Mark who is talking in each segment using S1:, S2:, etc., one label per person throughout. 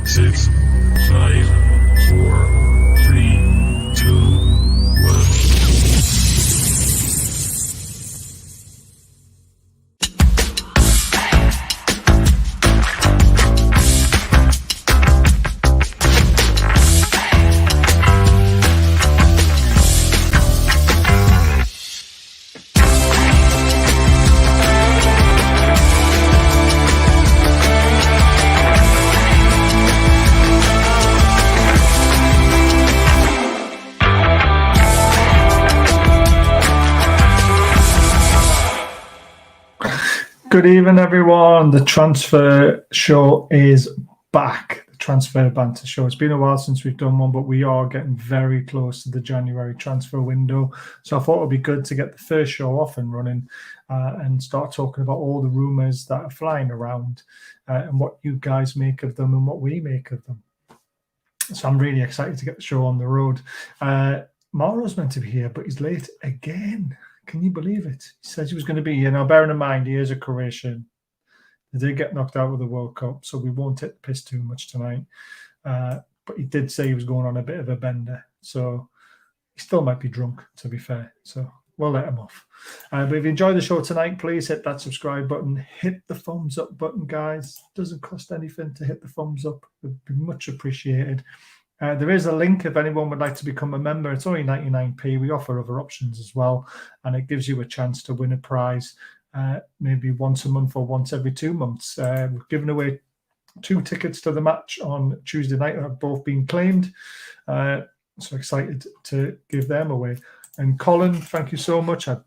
S1: 6, 5, 4, 3, 2, 1.
S2: Good evening, everyone. The transfer show is back. The transfer banter show. It's been a while since we've done one, but we are getting very close to the January transfer window. So I thought it would be good to get the first show off and running and start talking about all the rumours that are flying around and what you guys make of them and what we make of them. So I'm really excited to get the show on the road. Mauro's meant to be here, but he's late again. Can you believe it? He said he was going to be here. Now, bearing in mind, he is a Croatian. They did get knocked out of the World Cup, so we won't take the piss too much tonight. But he did say he was going on a bit of a bender, so he still might be drunk, to be fair. So we'll let him off. But if you enjoy the show tonight, please hit that subscribe button. Hit the thumbs up button, guys. It doesn't cost anything to hit the thumbs up. It would be much appreciated. There is a link if anyone would like to become a member. It's only 99p. We offer other options as well, and it gives you a chance to win a prize maybe once a month or once every 2 months. We've given away 2 tickets to the match on Tuesday night that have both been claimed. So excited to give them away. And Colin, thank you so much. I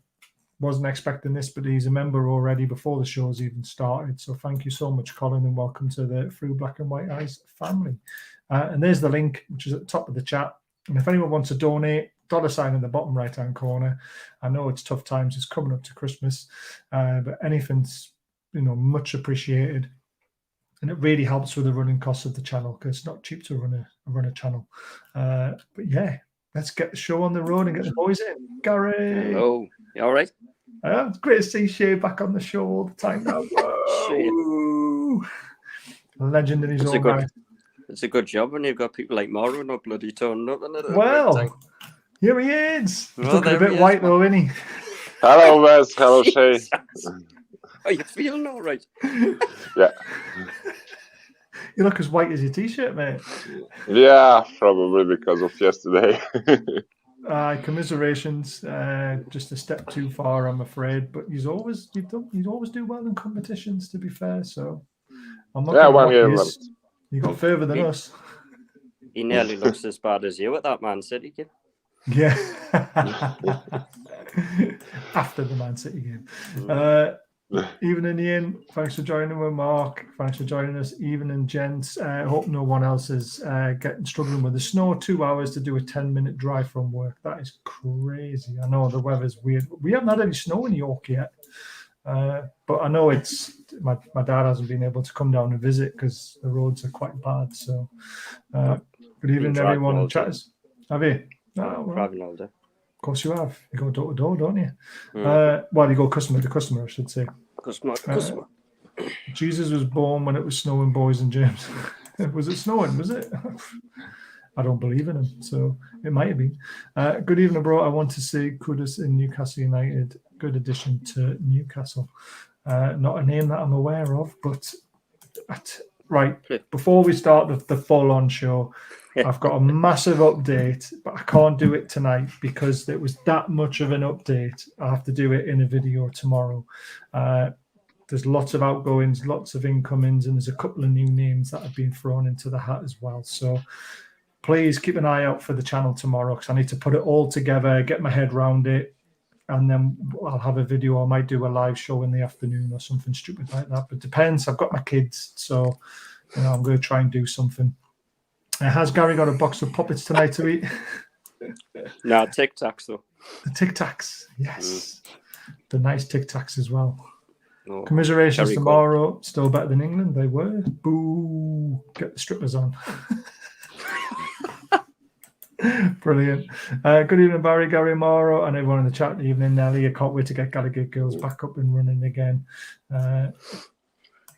S2: wasn't expecting this, but he's a member already before the show's even started. So thank you so much, Colin, and welcome to the Through Black and White Eyes family. And there's the link, which is at the top of the chat. And if anyone wants to donate, $sign in the bottom right-hand corner. I know it's tough times. It's coming up to Christmas. But anything's, much appreciated. And it really helps with the running costs of the channel because it's not cheap to run a channel. But yeah, let's get the show on the road and get the boys in. Gary.
S3: Hello. You all right?
S2: It's great to see Shay back on the show all the time now. A legend in his own right.
S3: It's a good job when you've got people like Mauro not bloody turning up.
S2: Well, here he is. He's looking a bit white though, isn't he?
S4: Hello, Wes. Hello, Shay.
S3: Are you feeling all right?
S4: Yeah.
S2: You look as white as your t-shirt, mate.
S4: Yeah, probably because of yesterday.
S2: Commiserations. Just a step too far, I'm afraid. But you always do well in competitions, to be fair. So I'm not.
S4: 1 year left.
S2: You got further than us.
S3: He nearly looks as bad as you at that Man City game.
S2: Yeah. After the Man City game. Evening, Ian. Thanks for joining with Mark. Thanks for joining us. Evening, gents. I hope no one else is struggling with the snow. 2 hours to do a 10-minute drive from work. That is crazy. I know the weather's weird. We haven't had any snow in York yet. But I know it's my dad hasn't been able to come down and visit because the roads are quite bad. So, good evening, everyone. And chatters. Have you? Oh, well,
S3: driving all day.
S2: Of course you have. You go door to door, don't you? Well, you go customer to customer, I should say.
S3: Customer to customer.
S2: Jesus was born when it was snowing, boys and James. Was it snowing? Was it? I don't believe in him, so it might have been. Good evening, bro. I want to say Kudus in Newcastle United. Good addition to Newcastle. Not a name that I'm aware of, but right. Before we start the full-on show, I've got a massive update, but I can't do it tonight because there was that much of an update. I have to do it in a video tomorrow. There's lots of outgoings, lots of incomings, and there's a couple of new names that have been thrown into the hat as well. So please keep an eye out for the channel tomorrow because I need to put it all together, get my head around it, and then I'll have a video. I might do a live show in the afternoon or something stupid like that. But it depends. I've got my kids, so I'm going to try and do something. Has Gary got a box of puppets tonight to eat?
S3: No, Tic Tacs though.
S2: The Tic Tacs, yes. The nice Tic Tacs as well. Oh, commiserations tomorrow. Cool. Still better than England. They were. Boo. Get the strippers on. Brilliant. Good evening, Barry, Gary, Mauro, and everyone in the chat. Good evening, Nelly. I can't wait to get Gallagher Girls back up and running again.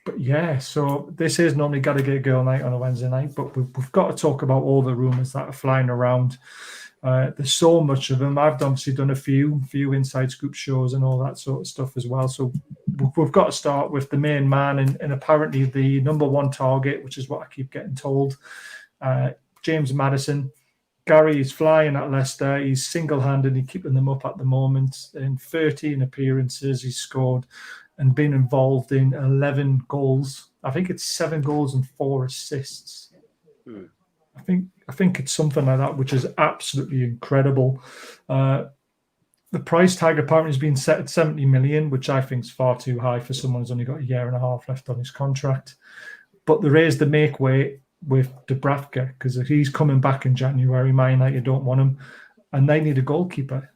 S2: But yeah, so this is normally got to get a girl night on a Wednesday night, but we've got to talk about all the rumours that are flying around. There's so much of them. I've obviously done a few inside scoop shows and all that sort of stuff as well. So we've got to start with the main man and apparently the number one target, which is what I keep getting told, James Maddison. Gary is flying at Leicester. He's single-handedly keeping them up at the moment. In 13 appearances, he's scored and been involved in 11 goals. I think it's 7 goals and 4 assists. I think it's something like that, which is absolutely incredible. The price tag apparently has been set at 70 million, which I think is far too high for someone who's only got a year and a half left on his contract. But there is the make weight with Dubravka, because if he's coming back in January, Man United don't want him, and they need a goalkeeper.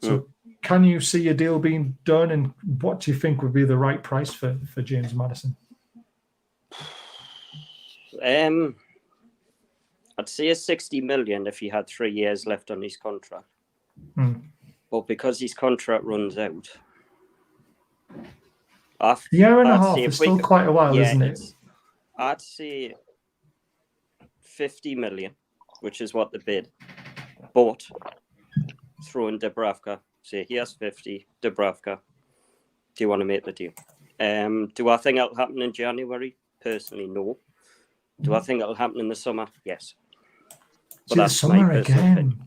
S2: So can you see a deal being done, and what do you think would be the right price for James Maddison?
S3: I'd say 60 million if he had 3 years left on his contract. But because his contract runs out,
S2: year and a half is still quite a while, isn't it?
S3: I'd say 50 million, which is what the bid. But throw in Dubravka. Say he has 50, Dubravka. Do you want to make the deal? Do I think it'll happen in January? Personally, no. Do I think it'll happen in the summer? Yes. But
S2: see, the summer again.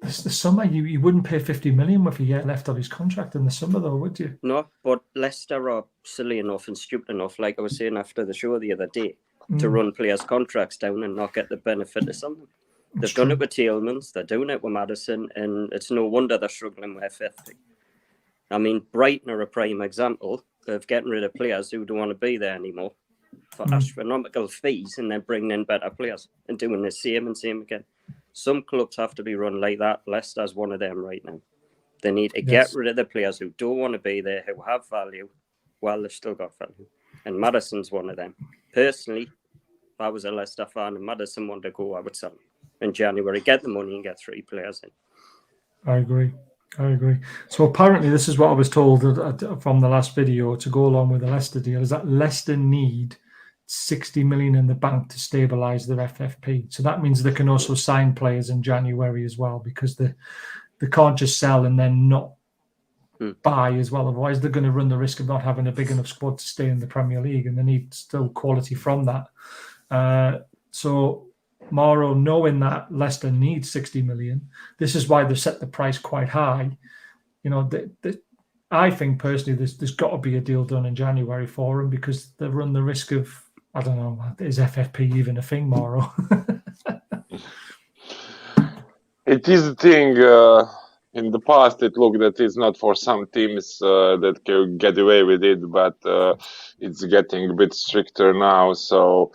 S2: It's the summer. You wouldn't pay 50 million with a year left of his contract in the summer, though, would you?
S3: No, but Leicester are silly enough and stupid enough, like I was saying after the show the other day, to run players' contracts down and not get the benefit of something. They've done it with Tielemans, they're doing it with Maddison, and it's no wonder they're struggling with FFP. I mean, Brighton are a prime example of getting rid of players who don't want to be there anymore for astronomical fees, and then bringing in better players and doing the same and same again. Some clubs have to be run like that. Leicester's one of them right now. They need to get rid of the players who don't want to be there, who have value, while they've still got value. And Maddison's one of them. Personally, if I was a Leicester fan and Maddison wanted to go, I would sell him in January, get the money and get 3 players in.
S2: I agree. So apparently this is what I was told from the last video to go along with the Leicester deal, is that Leicester need 60 million in the bank to stabilise their FFP. So that means they can also sign players in January as well, because they can't just sell and then not buy as well. Otherwise, they're going to run the risk of not having a big enough squad to stay in the Premier League, and they need still quality from that. So Mauro, knowing that Leicester needs 60 million, this is why they've set the price quite high. You know, I think personally there's got to be a deal done in January for them, because they run the risk of, I don't know, is FFP even a thing, Mauro?
S4: It is a thing. In the past, it looked that it's not for some teams that can get away with it, but it's getting a bit stricter now. So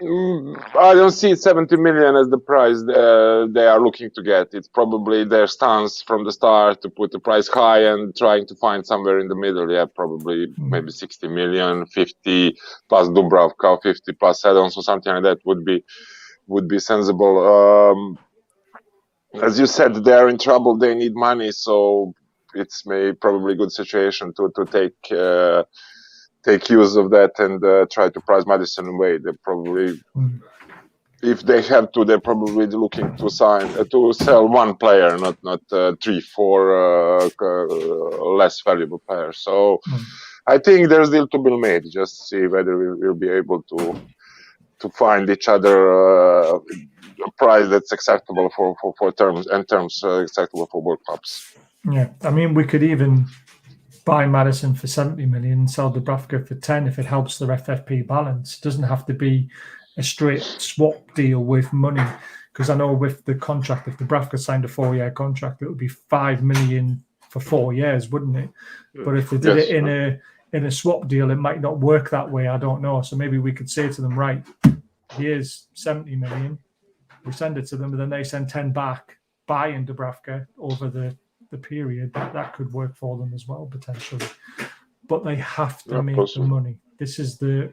S4: I don't see 70 million as the price they are looking to get. It's probably their stance from the start to put the price high and trying to find somewhere in the middle. Yeah, probably maybe 60 million, 50 plus Dubravka, 50 plus add-ons or something like that would be sensible. As you said, they're in trouble. They need money, so it's probably a good situation to take use of that and try to price Maddison away. They probably, if they have to, they're probably looking to sell one player, not 3-4 less valuable players. So I think there's a deal to be made. Just see whether we'll be able to find each other a price that's acceptable for terms acceptable for World Cups.
S2: Yeah, I mean, we could even buy Maddison for 70 million and sell Dubravka for 10 if it helps their FFP balance. It doesn't have to be a straight swap deal with money, because I know with the contract, if Dubravka signed a 4-year contract, it would be 5 million for 4 years, wouldn't it? But if they did it in a swap deal, it might not work that way. I don't know. So maybe we could say to them, right, here's 70 million. We send it to them, but then they send 10 back, buying Dubravka over the period. That could work for them as well, potentially. But they have to make the money. This is the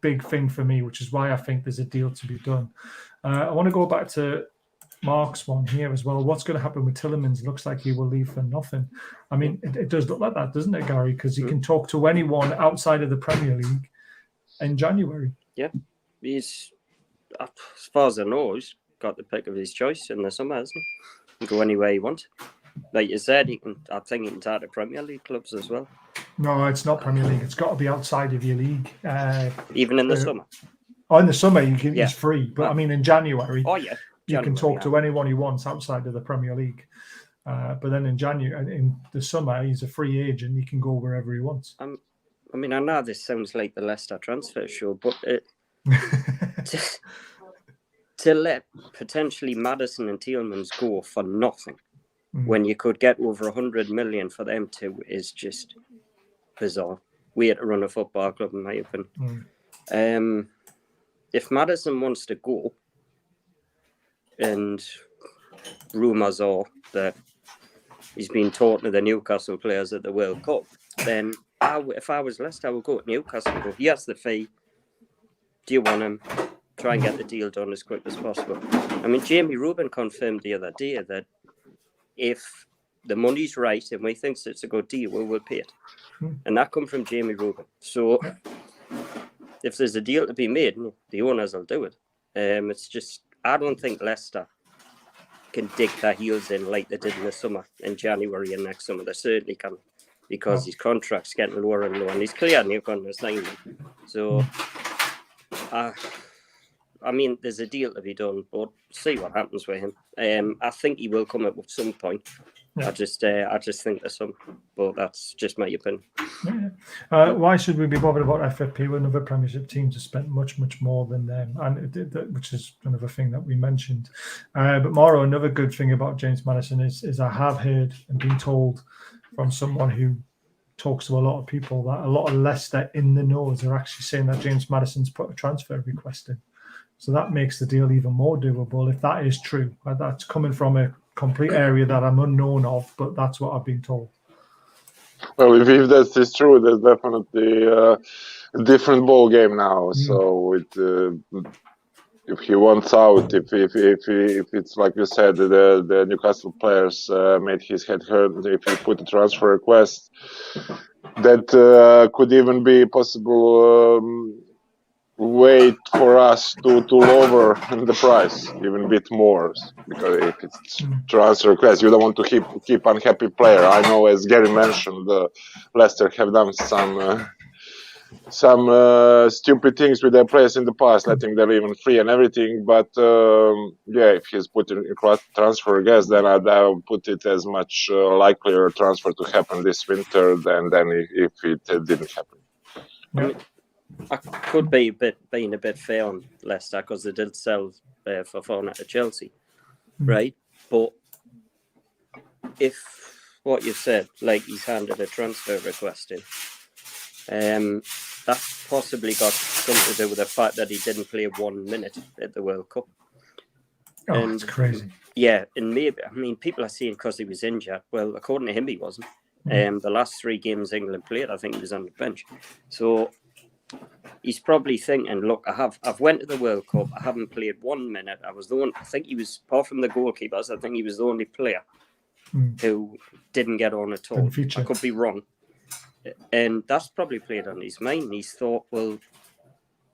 S2: big thing for me, which is why I think there's a deal to be done. I want to go back to Mark's one here as well. What's going to happen with Tielemans? Looks like he will leave for nothing. I mean, it does look like that, doesn't it, Gary? Because he can talk to anyone outside of the Premier League in January.
S3: Yeah, he's, as far as I know, he's got the pick of his choice in the summer, hasn't he? He can go anywhere he wants. Like you said, I think he can start at Premier League clubs as well.
S2: No, it's not Premier League. It's got to be outside of your league.
S3: Even in the summer?
S2: Oh, in the summer, he's free. But I mean, in January, you can talk to anyone he wants outside of the Premier League. But then in January, in the summer, he's a free agent. He can go wherever he wants.
S3: I mean, I know this sounds like the Leicester transfer show, but to let potentially Maddison and Tielemans go for nothing when you could get over 100 million for them two is just bizarre. Way to run a football club, in my opinion. If Maddison wants to go, and rumours are that he's been talking to the Newcastle players at the World Cup, then if I was Leicester, I would go to Newcastle and go, here's the fee. Do you want him? Try and get the deal done as quick as possible. I mean, Jamie Rubin confirmed the other day that if the money's right and we think it's a good deal, we will pay it. And that come from Jamie Rubin. So if there's a deal to be made, the owners will do it. It's just, I don't think Leicester can dig their heels in like they did in the summer, in January and next summer. They certainly can, because his contract's getting lower and lower, and he's clear and you're going to sign him. So, I mean, there's a deal to be done, but see what happens with him. I think he will come up at some point. Yeah. I just think there's some, but that's just my opinion.
S2: Why should we be bothered about FFP when other Premiership teams have spent much more than them? And which is another thing that we mentioned. But Mauro, another good thing about James Maddison is I have heard and been told from someone who talks to a lot of people that a lot of Leicester in the knows are actually saying that James Maddison's put a transfer request in. So that makes the deal even more doable if that is true. That's coming from a complete area that I'm unknown of, but that's what I've been told.
S4: Well, if that is true, there's definitely a different ball game now. So if he wants out, if it's like you said, the Newcastle players made his head hurt. If he put a transfer request, that could even be possible. Wait for us to lower the price even a bit more, because if it's transfer request, you don't want to keep unhappy player. I know, as Gary mentioned, Leicester have done some stupid things with their players in the past, letting them even free and everything. But if he's put in transfer request, then I'll put it as much likelier transfer to happen this winter than if it didn't happen.
S2: Yeah.
S3: I could be being a bit fair on Leicester because they did sell Fofana to Chelsea, right? But if what you said, like he's handed a transfer request in, that possibly got something to do with the fact that he didn't play 1 minute at the World Cup.
S2: Oh, that's crazy.
S3: Yeah, and maybe, I mean, people are saying because he was injured. Well, according to him, he wasn't. The last 3 games England played, I think he was on the bench. So he's probably thinking, look, I've went to the World Cup. I haven't played 1 minute. I was the one. I think he was, apart from the goalkeepers, I think he was the only player who didn't get on at all. I could be wrong, and that's probably played on his mind. He's thought, well,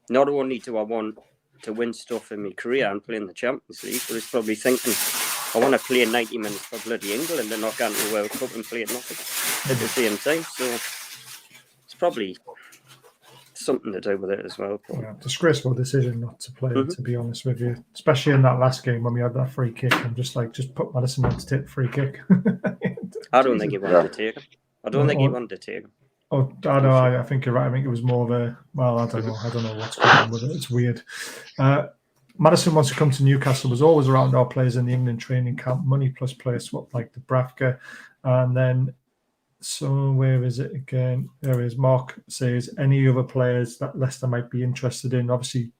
S3: not only do I want to win stuff in my career and play in the Champions League, but he's probably thinking, I want to play 90 minutes for bloody England and not get into the World Cup and play nothing at the same time. So it's probably something to do with it as well.
S2: Yeah, disgraceful decision not to play, to be honest with you. Especially in that last game when we had that free kick. I'm just like, just put Maddison on to take the free kick.
S3: I don't think he wanted to take him. I don't think he wanted to take him.
S2: Oh, I know. I think you're right. I think it was more of a, well, I don't know. I don't know what's going on with it. It's weird. Maddison wants to come to Newcastle. Was always around our players in the England training camp. Money plus player swap like Dubravka. And then, so where is it again? There it is. Mark says, any other players that Leicester might be interested in? Obviously,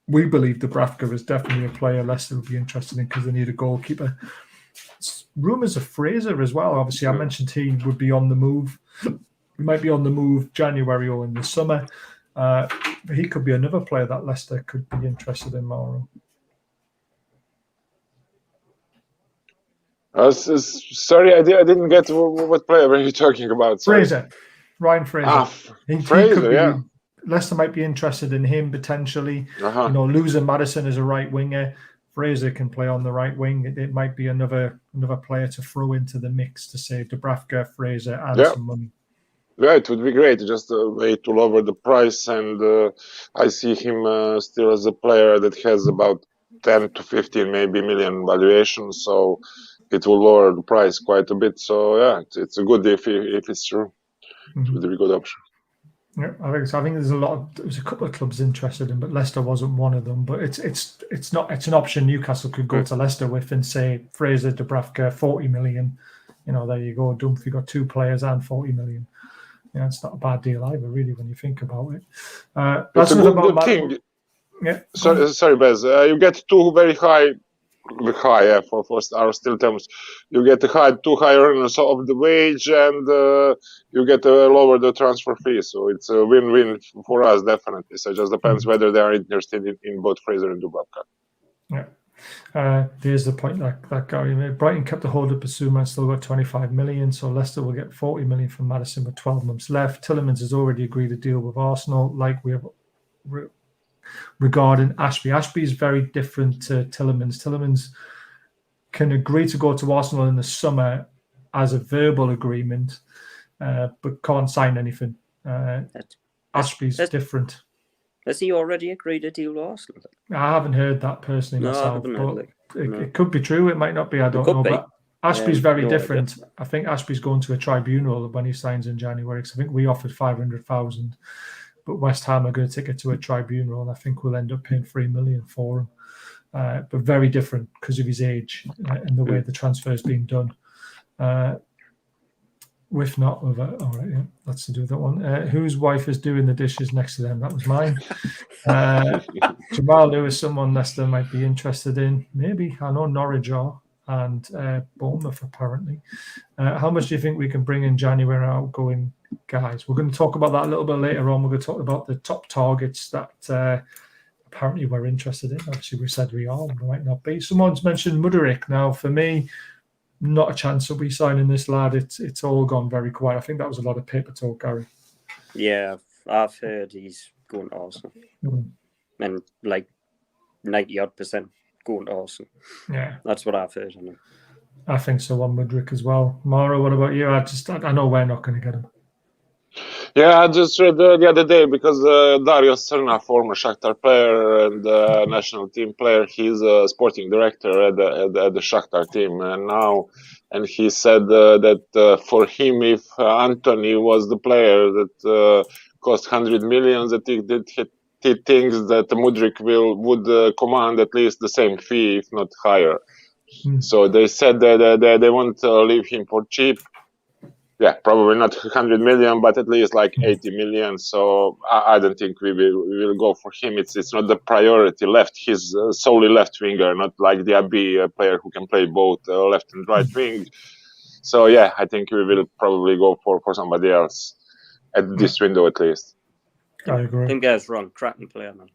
S2: we believe Dubravka is definitely a player Leicester would be interested in because they need a goalkeeper. Rumours of Fraser as well. Obviously, I mentioned he would be on the move. He might be on the move January or in the summer. But he could be another player that Leicester could be interested in, Mauro.
S4: Sorry, I didn't get what player were you talking about. Sorry.
S2: Fraser, Ryan Fraser. He
S4: Fraser,
S2: could be,
S4: yeah.
S2: Leicester might be interested in him potentially.
S4: Uh-huh.
S2: You know, losing Maddison as a right winger, Fraser can play on the right wing. It might be another player to throw into the mix to say Dubravka, Fraser, and some money.
S4: Yeah, it would be great. Just a way to lower the price, and I see him still as a player that has about 10 to 15 maybe million valuation, so it will lower the price quite a bit. So yeah, it's a good if it's true. It would be a good option.
S2: Yeah, I think so. I think there's a couple of clubs interested in, but Leicester wasn't one of them. But it's an option Newcastle could go to Leicester with and say Fraser, Dubravka, 40 million. You know, there you go. Dumfries got 2 players and 40 million. Yeah, it's not a bad deal either, really, when you think about it.
S4: That's a good thing.
S2: Yeah.
S4: Sorry, Bez. You get 2 very high, for our still terms. You get 2 high earners of the wage, and you get lower the transfer fee. So it's a win-win for us, definitely. So it just depends whether they are interested in both Fraser and Dubravka.
S2: Yeah. There's the point that Gary made. Brighton kept a hold of Basuma and still got 25 million, so Leicester will get 40 million from Maddison with 12 months left. Tielemans has already agreed a deal with Arsenal, like we have regarding Ashby. Ashby is very different to Tielemans. Tielemans can agree to go to Arsenal in the summer as a verbal agreement, but can't sign anything. Ashby's different.
S3: Has he already agreed a deal with Arsenal?
S2: I haven't heard that personally myself, but it could be true. It might not be. I don't know. But Ashby's very different. I think Ashby's going to a tribunal when he signs in January, because I think we offered 500,000, but West Ham are going to take it to a tribunal, and I think we'll end up paying 3 million for him. But very different because of his age and the way the transfer is being done. With not with all right, yeah, that's to do that one. Whose wife is doing the dishes next to them? That was mine. Jamal Lewis, someone Leicester might be interested in. Maybe. I know Norwich are, and Bournemouth apparently. How much do you think we can bring in January outgoing guys? We're going to talk about that a little bit later on. We're going to talk about the top targets that apparently we're interested in. Obviously, we said we are, we might not be. Someone's mentioned Mudryk. Now, for me, not a chance of we signing this lad. It's all gone very quiet. I think that was a lot of paper talk, Gary.
S3: Yeah, I've heard he's going to Arsenal. And like 90% going to Arsenal.
S2: Yeah.
S3: That's what I've heard.
S2: I think so on Mudryk as well. Mara, what about you? I know we're not going to get him.
S4: Yeah, I just read the other day, because Dario Srna, former Shakhtar player and national team player, he's a sporting director at the Shakhtar team and he said that for him, if Anthony was the player that cost 100 million, that he thinks that Mudryk would command at least the same fee, if not higher. So they said that they won't leave him for cheap. Yeah, probably not 100 million, but at least like 80 million. So I don't think we will go for him. It's not the priority left. He's solely left winger, not like Diaby, a player who can play both left and right wing. So yeah, I think we will probably go for somebody else at this window at least.
S2: I agree.
S3: I think that's wrong. Cracking player, man.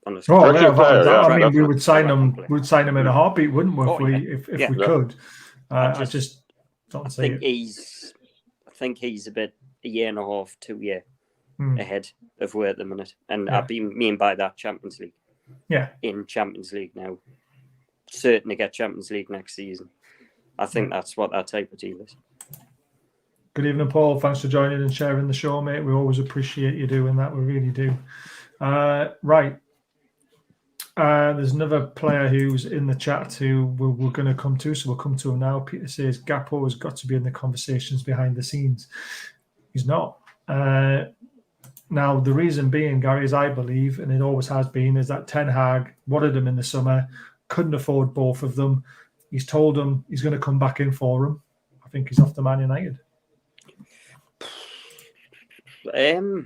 S3: Honestly.
S2: Oh, yeah,
S4: player,
S2: I mean,
S4: definitely.
S2: we would sign him. We'd sign him in a heartbeat, wouldn't we? If we could. I just don't see it.
S3: I think he's about a year and a half, 2 years ahead of where at the minute. And I mean by that Champions League.
S2: Yeah.
S3: In Champions League now. Certain to get Champions League next season. I think that's what that type of deal is.
S2: Good evening, Paul. Thanks for joining and sharing the show, mate. We always appreciate you doing that. We really do. Right. There's another player who's in the chat who we're going to come to, so we'll come to him now. Peter says Gakpo has got to be in the conversations behind the scenes. He's not. Now, the reason being, Gary, as I believe, and it always has been, is that Ten Hag wanted him in the summer, couldn't afford both of them. He's told him he's going to come back in for him. I think he's off to Man United.
S3: I'll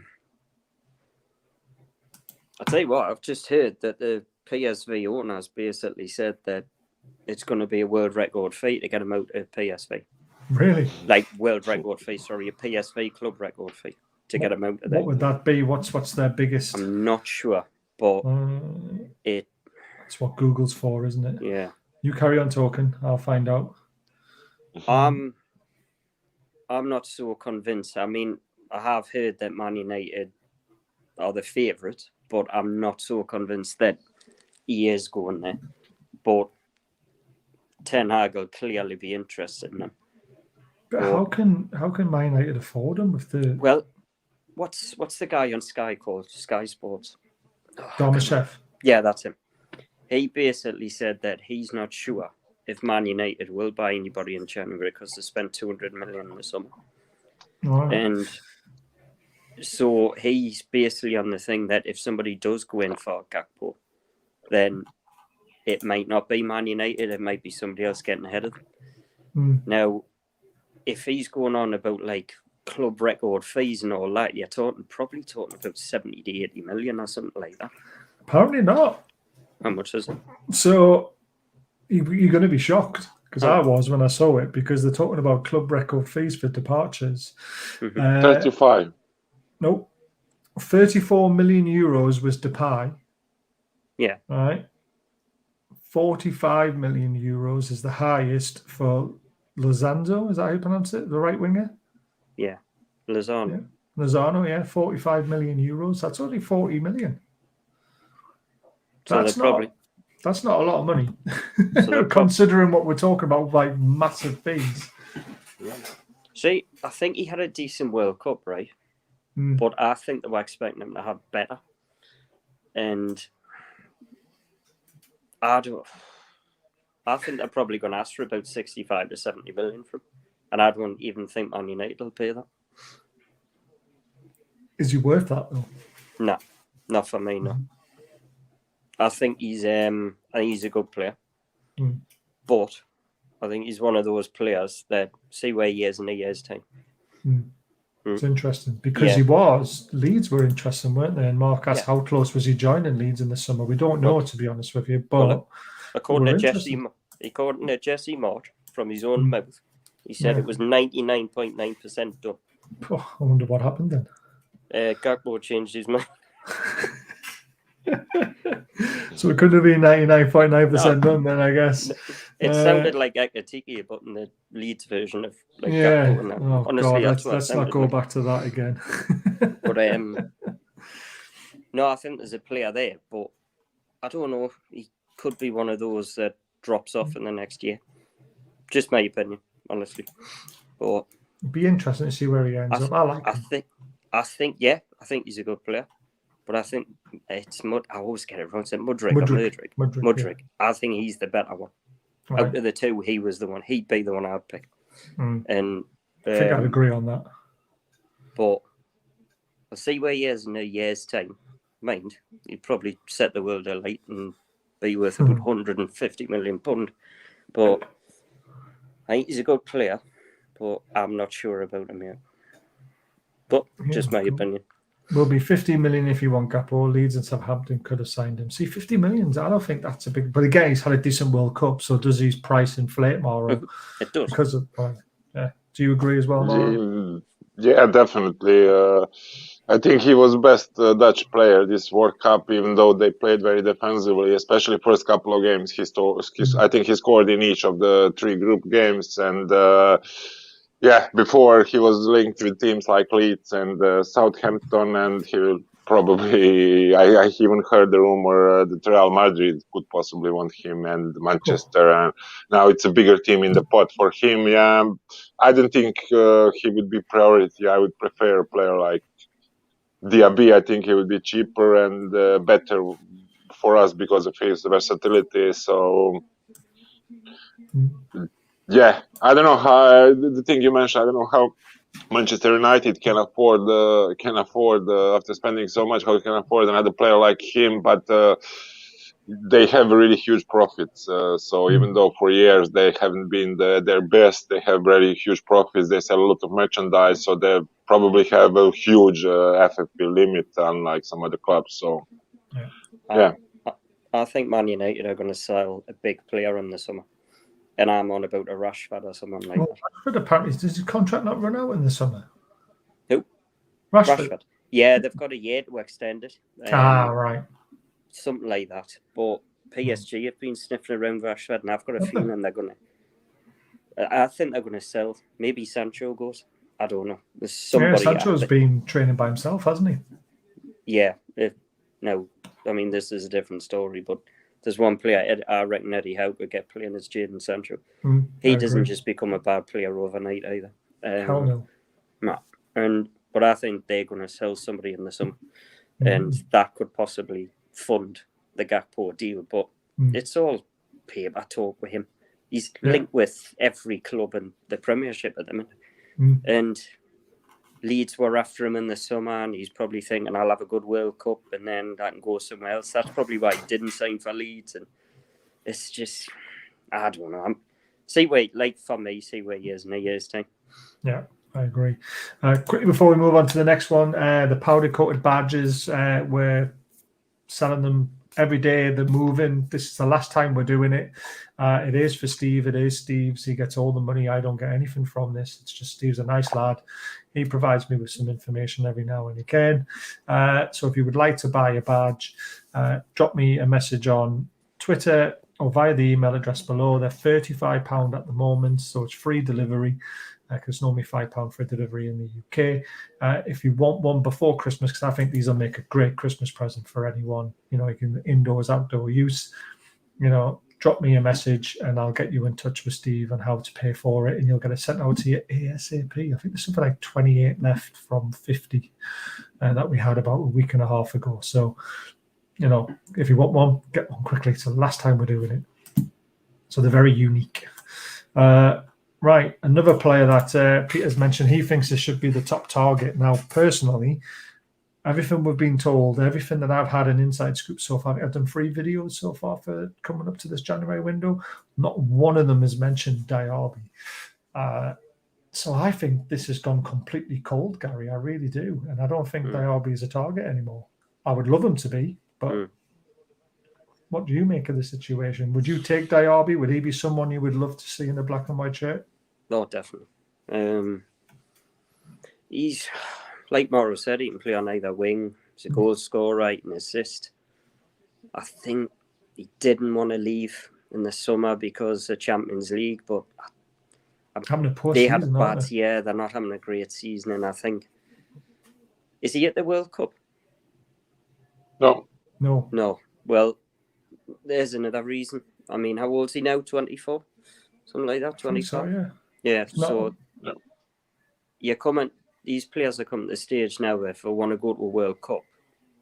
S3: tell you what, I've just heard that the PSV owners basically said that it's going to be a world record fee to get him out of PSV.
S2: Really?
S3: Like world record fee, sorry, a PSV club record fee to get him out of there.
S2: What would that be? What's their biggest?
S3: I'm not sure, but
S2: it's what Google's for, isn't it?
S3: Yeah.
S2: You carry on talking. I'll find out.
S3: I'm not so convinced. I mean, I have heard that Man United are the favourite, but I'm not so convinced that he is going there. But Ten Hag will clearly be interested in him.
S2: But how can Man United afford him with the
S3: Well, what's the guy on Sky called? Sky Sports.
S2: Darmashev?
S3: Yeah, that's him. He basically said that he's not sure if Man United will buy anybody in January because they spent 200 million in the summer.
S2: Right.
S3: And so he's basically on the thing that if somebody does go in for Gakpo, then it might not be Man United, it might be somebody else getting ahead of them. Now, if he's going on about like club record fees and all that, you're probably talking about 70 to 80 million or something like that.
S2: Apparently not.
S3: How much is it?
S2: So you're going to be shocked, because I was when I saw it, because they're talking about club record fees for departures.
S4: 35.
S2: Nope. 34 million euros was Depay.
S3: Yeah.
S2: Right. 45 million euros is the highest for Lozano. Is that how you pronounce it? The right winger?
S3: Yeah. Lozano.
S2: Yeah. Lozano, yeah. 45 million euros. That's only 40 million.
S3: So
S2: that's not a lot of money,
S3: So
S2: considering what we're talking about, like massive fees.
S3: See, I think he had a decent World Cup, right? But I think they were expecting him to have better. And I think they're probably going to ask for about 65 to 70 million from him. And I don't even think Man United will pay that.
S2: Is he worth that, though?
S3: No, not for me, no. I think he's a good player. But I think he's one of those players that see where he is in a year's time.
S2: It's interesting, because Leeds were interesting, weren't they? And Mark asked how close was he joining Leeds in the summer. We don't know, to be honest with you. But
S3: according to Jesse Mott, from his own mouth, he said it was 99.9% done.
S2: Oh, I wonder what happened then.
S3: Gakpo changed his mind.
S2: So it couldn't have been 99.9% done then, I guess.
S3: It sounded like Ekitike, but in the Leeds version of Gakpo. And honestly,
S2: God, let's not go back to that again.
S3: But no, I think there's a player there, but I don't know. He could be one of those that drops off in the next year. Just my opinion, honestly. But
S2: it'd be interesting to see where he ends up.
S3: I think he's a good player. But I think it's I always get it wrong. It's Mudryk. Mudryk. Yeah. I think he's the better one. Right. Out of the two, he was the one. He'd be the one I'd pick. And
S2: I think I'd agree on that.
S3: But I'll see where he is in a year's time. Mind, he'd probably set the world alight and be worth about £150 million. But I think he's a good player, but I'm not sure about him yet. But just my opinion.
S2: Will be 50 million if you want Gakpo. Leeds and Southampton could have signed him. See, 50 million, I don't think that's a big... But again, he's had a decent World Cup, so does his price inflate more?
S3: It does.
S2: Because of... yeah. Do you agree as well, Mauro?
S4: Yeah, definitely. I think he was best Dutch player this World Cup, even though they played very defensively, especially first couple of games. I think he scored in each of the 3 group games, and... before he was linked with teams like Leeds and Southampton, and he will probably, I even heard the rumor that Real Madrid could possibly want him, and Manchester, and now it's a bigger team in the pot for him. Yeah, I don't think he would be priority. I would prefer a player like Diaby. I think he would be cheaper and better for us because of his versatility. So... yeah, I don't know how the thing you mentioned. I don't know how Manchester United can afford after spending so much, how can afford another player like him. But they have really huge profits. So even though for years they haven't been their best, they have really huge profits. They sell a lot of merchandise, so they probably have a huge FFP limit, unlike some other clubs. So
S3: I think Man United are going to sell a big player in the summer. And I'm on about a Rashford or someone like that.
S2: Rashford, apparently, does his contract not run out in the summer?
S3: Who?
S2: Rashford.
S3: Yeah, they've got a year to extend it.
S2: Right.
S3: Something like that. But PSG have been sniffing around Rashford, and I've got a feeling they're going to. I think they're going to sell. Maybe Sancho goes. I don't know. There's somebody.
S2: Sancho's been training by himself, hasn't he?
S3: Yeah. No, I mean, this is a different story, but there's one player, I reckon Eddie Howe could get playing as Jadon Sancho. He doesn't just become a bad player overnight either.
S2: Hell no.
S3: No. But I think they're going to sell somebody in the summer, and that could possibly fund the Gakpo deal. But it's all paper talk with him. He's linked with every club in the Premiership at the minute. And Leeds were after him in the summer, and he's probably thinking, I'll have a good World Cup and then I can go somewhere else. That's probably why he didn't sign for Leeds. And it's just, I don't know. See where he is in a year's time.
S2: Yeah, I agree. Quickly before we move on to the next one, the powder-coated badges, we're selling them every day. They're moving. This is the last time we're doing it. It is for Steve. It is Steve's. He gets all the money. I don't get anything from this. It's just Steve's a nice lad. He provides me with some information every now and again. So if you would like to buy a badge, drop me a message on Twitter or via the email address below. They're £35 at the moment, so it's free delivery. Because it's normally £5 for delivery in the UK. If you want one before Christmas, because I think these will make a great Christmas present for anyone, you can indoors, outdoor use, drop me a message and I'll get you in touch with Steve on how to pay for it, and you'll get it sent out to you ASAP. I think there's something like 28 left from 50 that we had about a week and a half ago. So, if you want one, get one quickly. It's the last time we're doing it. So they're very unique. Right, another player that Peter's mentioned, he thinks this should be the top target. Now, personally, everything we've been told, everything that I've had an inside scoop so far, I've done 3 videos so far for coming up to this January window. Not one of them has mentioned Diaby. So I think this has gone completely cold, Gary. I really do. And I don't think Diaby is a target anymore. I would love him to be, but what do you make of the situation? Would you take Diaby? Would he be someone you would love to see in a black and white shirt?
S3: No, definitely. He's, like Morrow said, he can play on either wing. He's a goal scorer, he can assist. I think he didn't want to leave in the summer because of Champions League, but
S2: having a poor
S3: they
S2: season,
S3: had a bad year. They're not having a great season, and I think, is he at the World Cup? No. Well, there's another reason. I mean, how old is he now? 24? Something like that, 25?
S2: So,
S3: yeah, so these players are coming to the stage now where if they want to go to a World Cup,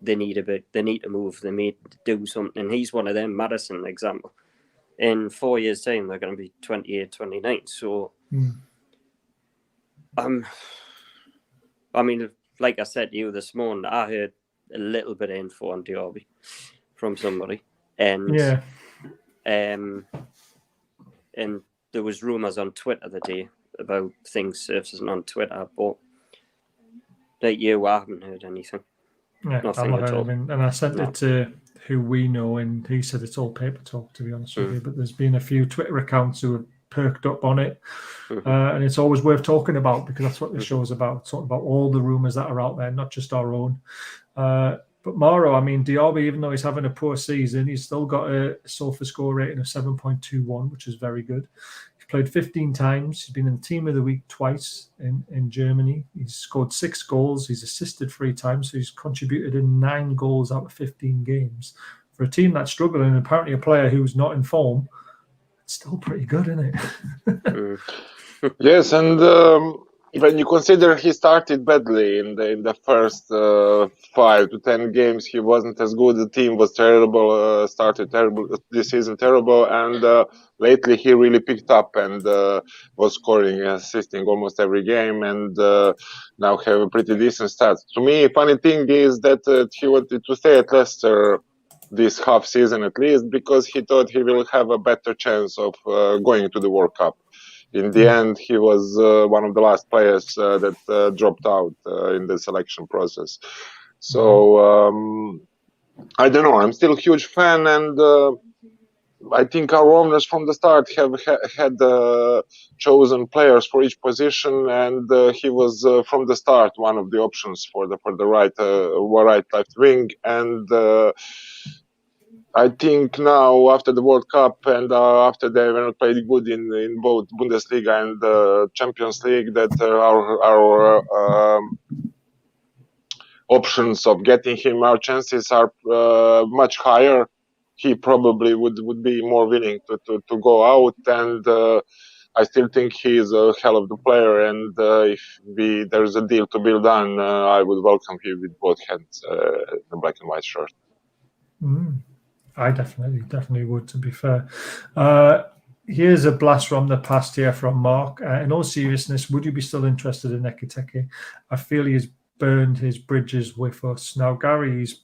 S3: they need to move, they need to do something. And he's one of them, Maddison, example. In 4 years' time, they're going to be 28, 29. So, I mean, like I said to you this morning, I heard a little bit of info on Diaby from somebody. And there was rumours on Twitter today about things surfacing on Twitter, but like you, I haven't heard anything.
S2: Yeah,
S3: nothing at all.
S2: And I sent it to who we know, and he said it's all paper talk, to be honest with you. But there's been a few Twitter accounts who have perked up on it, and it's always worth talking about because that's what the show's about. Talking about all the rumours that are out there, not just our own. But Morrow, I mean, Diaby, even though he's having a poor season, he's still got a SOFA score rating of 7.21, which is very good. He's played 15 times. He's been in the Team of the Week twice in Germany. He's scored 6 goals. He's assisted 3 times. So he's contributed in 9 goals out of 15 games. For a team that's struggling, and apparently a player who's not in form, it's still pretty good, isn't it?
S4: Yes, and when you consider he started badly in the first 5 to 10 games, he wasn't as good. The team was terrible, started terrible this season, terrible, and lately he really picked up and was scoring, assisting almost every game, and now have a pretty decent stats. To me, funny thing is that he wanted to stay at Leicester this half season at least because he thought he will have a better chance of going to the World Cup. In the end, he was one of the last players that dropped out in the selection process. So, I don't know. I'm still a huge fan, and I think our owners from the start have had chosen players for each position, and he was from the start one of the options for the right left wing, and I think now after the World Cup and after they haven't played good in both Bundesliga and Champions League, that our options of getting him, our chances are much higher. He probably would be more willing to go out, and I still think he is a hell of the player. And if there's a deal to be done, I would welcome him with both hands, the black and white shirt.
S2: I definitely would, to be fair. Here's a blast from the past here from Mark. In all seriousness, would you be still interested in Ekitike? I feel he has burned his bridges with us. Now, Gary, he's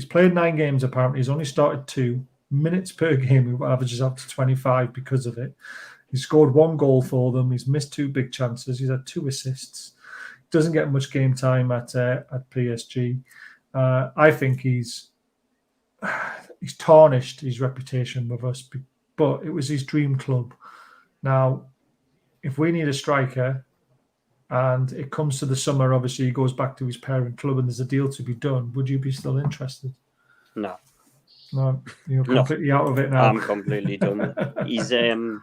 S2: played 9 games apparently. He's only started 2 minutes per game. He averages up to 25 because of it. He's scored 1 goal for them. He's missed 2 big chances. He's had 2 assists. Doesn't get much game time at PSG. I think he's tarnished his reputation with us, but it was his dream club. Now, if we need a striker and it comes to the summer, obviously he goes back to his parent club and there's a deal to be done, would you be still interested?
S3: No.
S2: No, you're completely out of it now.
S3: I'm completely done. He's if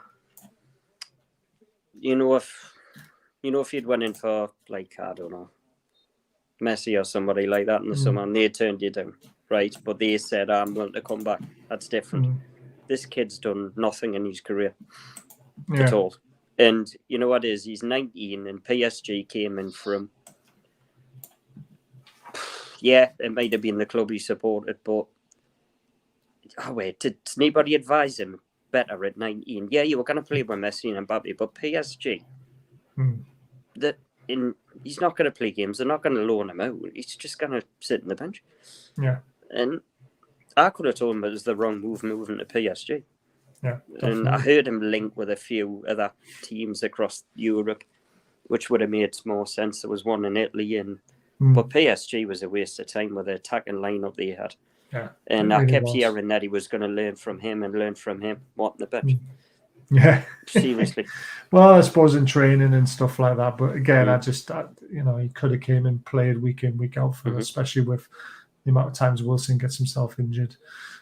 S3: you'd went in for, like, I don't know, Messi or somebody like that in the summer and they turned you down, right? But they said, I'm willing to come back. That's different. This kid's done nothing in his career at all. And you know what it is? He's 19 and PSG came in for him. Yeah, it might have been the club he supported, but did anybody advise him better at 19? Yeah, you were going to play with Messi and Mbappe, but PSG, he's not going to play games. They're not going to loan him out. He's just going to sit on the bench.
S2: Yeah.
S3: And I could have told him it was the wrong move moving to PSG.
S2: Yeah.
S3: Definitely. And I heard him link with a few other teams across Europe, which would have made more sense. There was one in Italy, but PSG was a waste of time with the attacking lineup they had.
S2: Yeah.
S3: And I kept hearing that he was going to learn from him. What in the bench?
S2: Yeah.
S3: Seriously.
S2: Well, I suppose in training and stuff like that. But again, he could have came and played week in, week out for us, especially with the amount of times Wilson gets himself injured.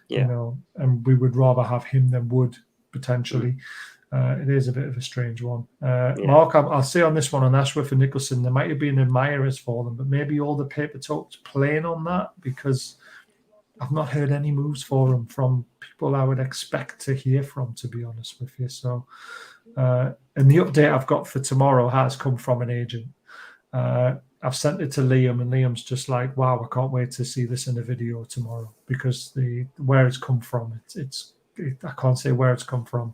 S3: Yeah.
S2: And we would rather have him than Wood, potentially. It is a bit of a strange one. Mark, I'll say on this one, on Ashworth and Nicholson, there might have been admirers for them, but maybe all the paper talk's playing on that, because I've not heard any moves for them from people I would expect to hear from, to be honest with you. So, and the update I've got for tomorrow has come from an agent. I've sent it to Liam, and Liam's just like, "Wow, I can't wait to see this in a video tomorrow," because where it's come from, I can't say where it's come from.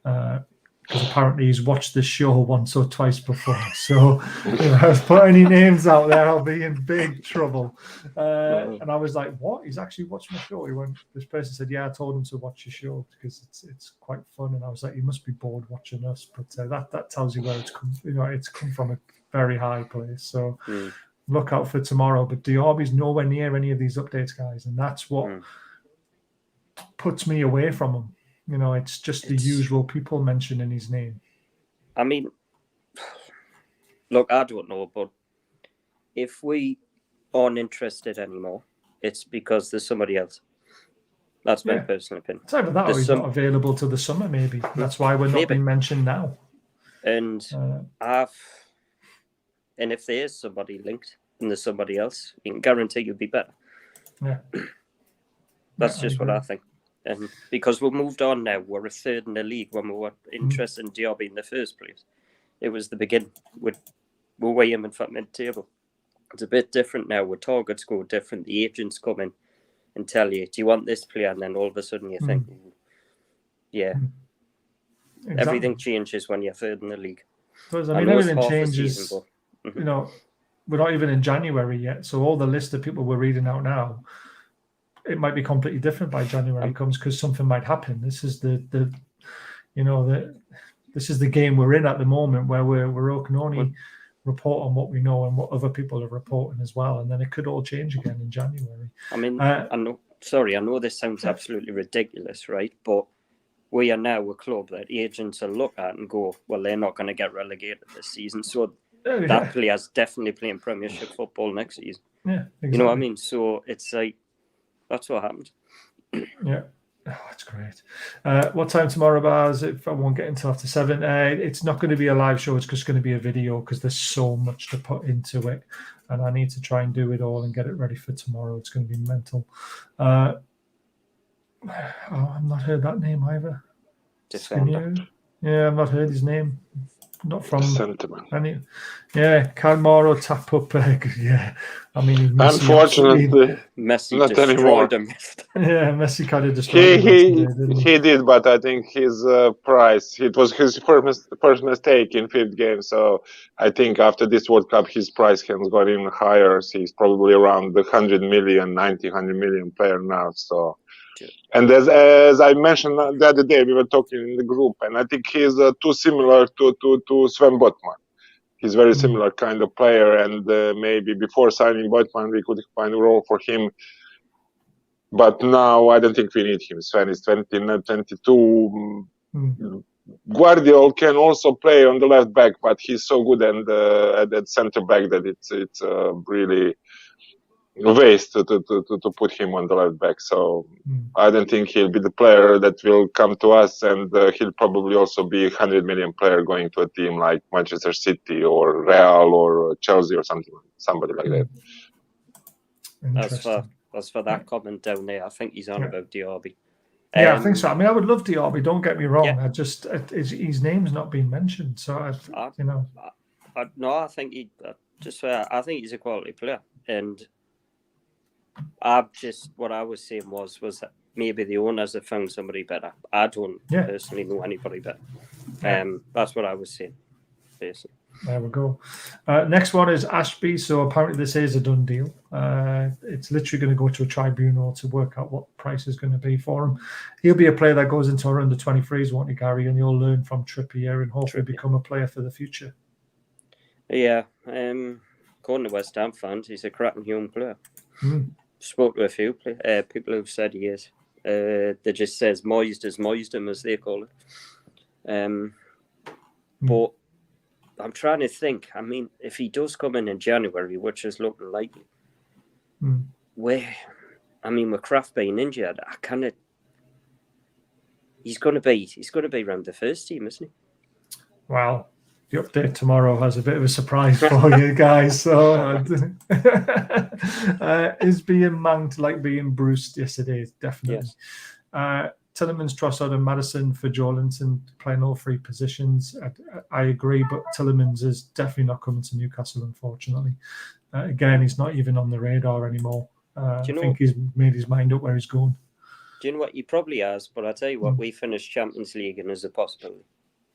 S2: Because apparently he's watched this show once or twice before. So if I put any names out there, I'll be in big trouble. And I was like, what? He's actually watched my show? This person said, yeah, I told him to watch your show because it's quite fun. And I was like, he must be bored watching us. But that tells you where it's come. It's come from a very high place. So look out for tomorrow. But Diaby's nowhere near any of these updates, guys. And that's what puts me away from him. It's just the usual people mentioning his name.
S3: I mean, look, I don't know, but if we aren't interested anymore, it's because there's somebody else. That's my personal opinion.
S2: It's either that or he's not available till the summer, maybe. That's why we're not being mentioned now.
S3: And if there is somebody linked and there's somebody else, you can guarantee you'll be better.
S2: Yeah.
S3: That's just what I think. And because we've moved on now, we're a third in the league when we were interested in Diaby in the first place. It was the beginning. We're way aiming for mid-table. It's a bit different now. Where targets go different. The agents come in and tell you, do you want this player? And then all of a sudden you think, exactly. Everything changes when you're third in the league.
S2: Because, everything changes. We're not even in January yet. So all the list of people we're reading out now, it might be completely different by January comes, because something might happen. This is this is the game we're in at the moment, where we can only report on what we know and what other people are reporting as well, and then it could all change again in January. I mean, I know this sounds absolutely ridiculous, right? But we are now a club that agents will look at and go, well, they're not going to get relegated this season, so that player's definitely playing Premiership football next season. Yeah, exactly. You know what I mean? So it's like, that's what happened. Yeah. Oh, that's great. What time tomorrow, Baz? If I won't get until after 7, it's not going to be a live show. It's just going to be a video because there's so much to put into it, and I need to try and do it all and get it ready for tomorrow. It's going to be mental. I've not heard that name either.
S3: Defender.
S2: Yeah, I've not heard his name. Not from
S4: Sentiment.
S2: any. Yeah, Calmaro tap up. Yeah, I mean,
S4: Unfortunately,
S3: Messi
S4: not anymore.
S3: destroyed him.
S2: Yeah, Messi kind of destroyed him.
S4: He did, but I think his price. It was his first mistake in 5th game. So I think after this World Cup, his price has gone even higher. So he's probably around the 100 million player now. So. And as I mentioned the other day, we were talking in the group, and I think he's too similar to Sven Botman. He's very similar kind of player, and maybe before signing Botman, we could find a role for him. But now I don't think we need him. Sven is 22. Guardiola can also play on the left back, but he's so good at that center back that it's really waste to put him on the left back. So I don't think he'll be the player that will come to us, and he'll probably also be 100 million player going to a team like Manchester City or Real or Chelsea or somebody like that.
S3: As for that comment down there, I think he's on about Diaby.
S2: Yeah, I think so. I mean, I would love Diaby. Don't get me wrong.
S3: Yeah.
S2: I just his name's not been mentioned, so I think I think he's a quality player, and what I was saying was that maybe the owners have found somebody better. I don't personally know anybody better. That's what I was saying, basically. There we go. Next one is Ashby. So apparently this is a done deal. It's literally going to go to a tribunal to work out what the price is going to be for him. He'll be a player that goes into our under-23s, won't he, Gary? And you'll learn from Trippier and hopefully become a player for the future. Yeah.
S3: According to West Ham fans, he's a cracking young player. Spoke to a few people who've said he is. They just says Moised him, as they call it. But I'm trying to think. I mean, if he does come in January, which is looking likely, with Kraft being injured, he's going to be around the first team, isn't he?
S2: Wow. The update tomorrow has a bit of a surprise for you guys. So, is being manged like being bruised yesterday, definitely. Yes. Tielemans, Trossard, and Maddison for Joelinton playing all 3 positions. I agree, but Tielemans is definitely not coming to Newcastle, unfortunately. Again, he's not even on the radar anymore. I think he's made his mind up where he's going.
S3: Do you know what? He probably has, but I tell you what, we finished Champions League and there's a possibility.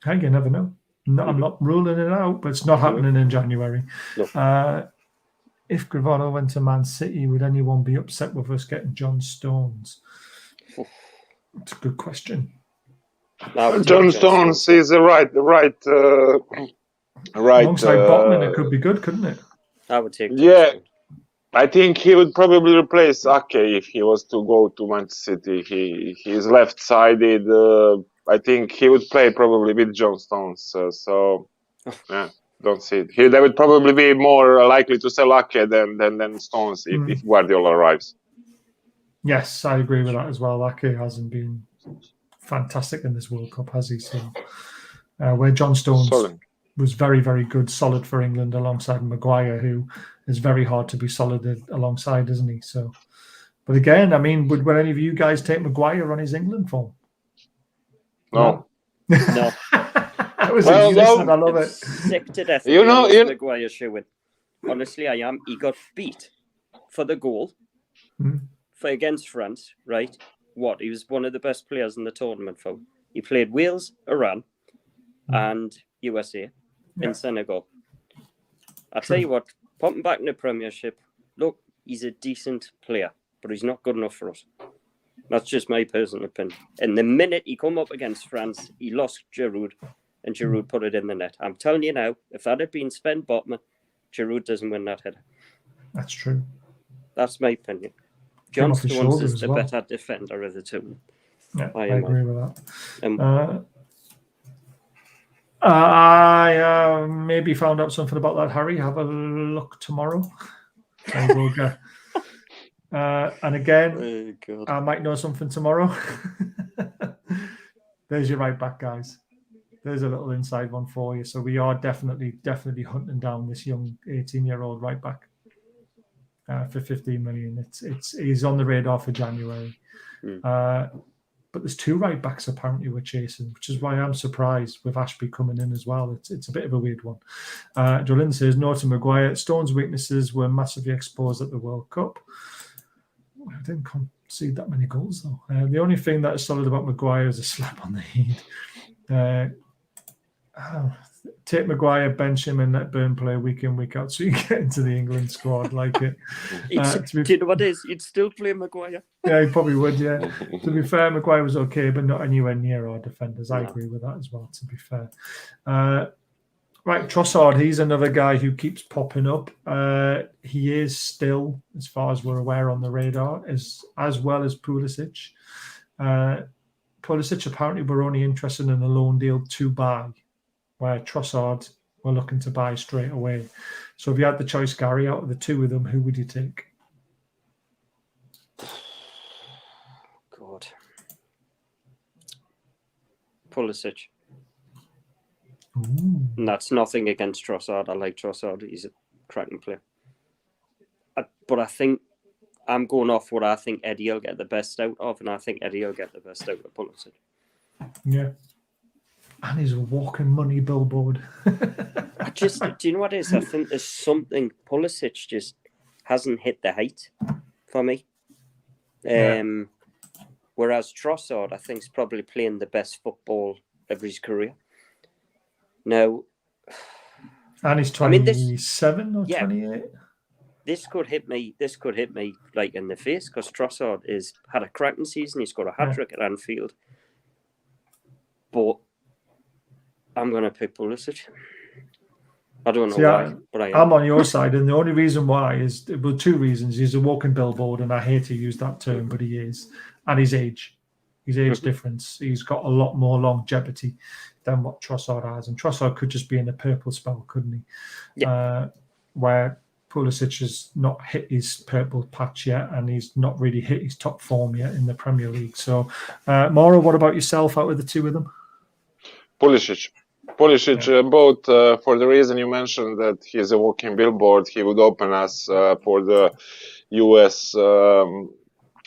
S2: Hey, you never know. No, I'm not ruling it out, but it's not happening in January. No. If Gravano went to Man City, would anyone be upset with us getting John Stones? That's a good question.
S4: John Stones is right.
S2: Alongside Botman, it could be good, couldn't it?
S3: I would take.
S4: Yeah, I think he would probably replace Ake if he was to go to Manchester City. He is left-sided. I think he would play probably with John Stones. Don't see it. They would probably be more likely to sell Ake than Stones if Guardiola arrives.
S2: Yes, I agree with that as well. Ake hasn't been fantastic in this World Cup, has he? So, where John Stones was very, very good, solid for England alongside Maguire, who is very hard to be solid alongside, isn't he? So, but again, I mean, would any of you guys take Maguire on his England form?
S4: No.
S2: That was I love it.
S3: Sick to death. Maguire showing. Honestly, I am. He got beat for the goal for against France, right? He was one of the best players in the tournament. He played Wales, Iran, and USA in Senegal. I tell you what, pop him back in the Premiership. Look, he's a decent player, but he's not good enough for us. That's just my personal opinion. And the minute he come up against France, he lost Giroud, and Giroud put it in the net. I'm telling you now, if that had been Sven Botman, Giroud doesn't win that header.
S2: That's true.
S3: That's my opinion. John Stones is the better defender of the two.
S2: Yeah, I agree with that. I maybe found out something about that, Harry. Have a look tomorrow. And again,
S3: Oh, God.
S2: I might know something tomorrow. There's your right back, guys. There's a little inside one for you. So we are definitely hunting down this young 18-year-old right back for 15 million. He's on the radar for January. But there's 2 right backs apparently we're chasing, which is why I'm surprised with Ashby coming in as well. It's a bit of a weird one. Jolyn says, no to Maguire. Stone's weaknesses were massively exposed at the World Cup. I didn't concede that many goals, though. The only thing that is solid about Maguire is a slap on the head. Take Maguire, bench him, and let Burn play week in, week out so you get into the England squad like it.
S3: Do you know what it is? You'd still play Maguire.
S2: Yeah, he probably would, yeah. To be fair, Maguire was okay, but not anywhere near our defenders. I agree with that as well, to be fair. Right, Trossard, he's another guy who keeps popping up. He is still, as far as we're aware, on the radar, as well as Pulisic. Pulisic, apparently, we're only interested in a loan deal to buy, where Trossard we're looking to buy straight away. So if you had the choice, Gary, out of the 2 of them, who would you take?
S3: God. Pulisic.
S2: Ooh.
S3: And that's nothing against Trossard. I like Trossard. He's a cracking player. But I think I'm going off what I think Eddie will get the best out of, and I think Eddie will get the best out of Pulisic.
S2: Yeah. And he's a walking money billboard.
S3: Do you know what it is? I think there's something, Pulisic just hasn't hit the height for me. Whereas Trossard, I think, is probably playing the best football of his career. Now,
S2: and he's 27 or 28.
S3: This could hit me like in the face, because Trossard had a cracking season. He's got a hat-trick at Anfield. But I'm going to pick Pulisic. I don't know why, but
S2: I'm on your side, and the only reason why is, 2 reasons. He's a walking billboard, and I hate to use that term, but he is. And his age difference. He's got a lot more longevity than what Trossard has. And Trossard could just be in a purple spell, couldn't he?
S3: Yeah.
S2: Where Pulisic has not hit his purple patch yet, and he's not really hit his top form yet in the Premier League. So, Mauro, what about yourself out of the 2 of them?
S4: Pulisic, both for the reason you mentioned that he's a walking billboard. He would open us for the US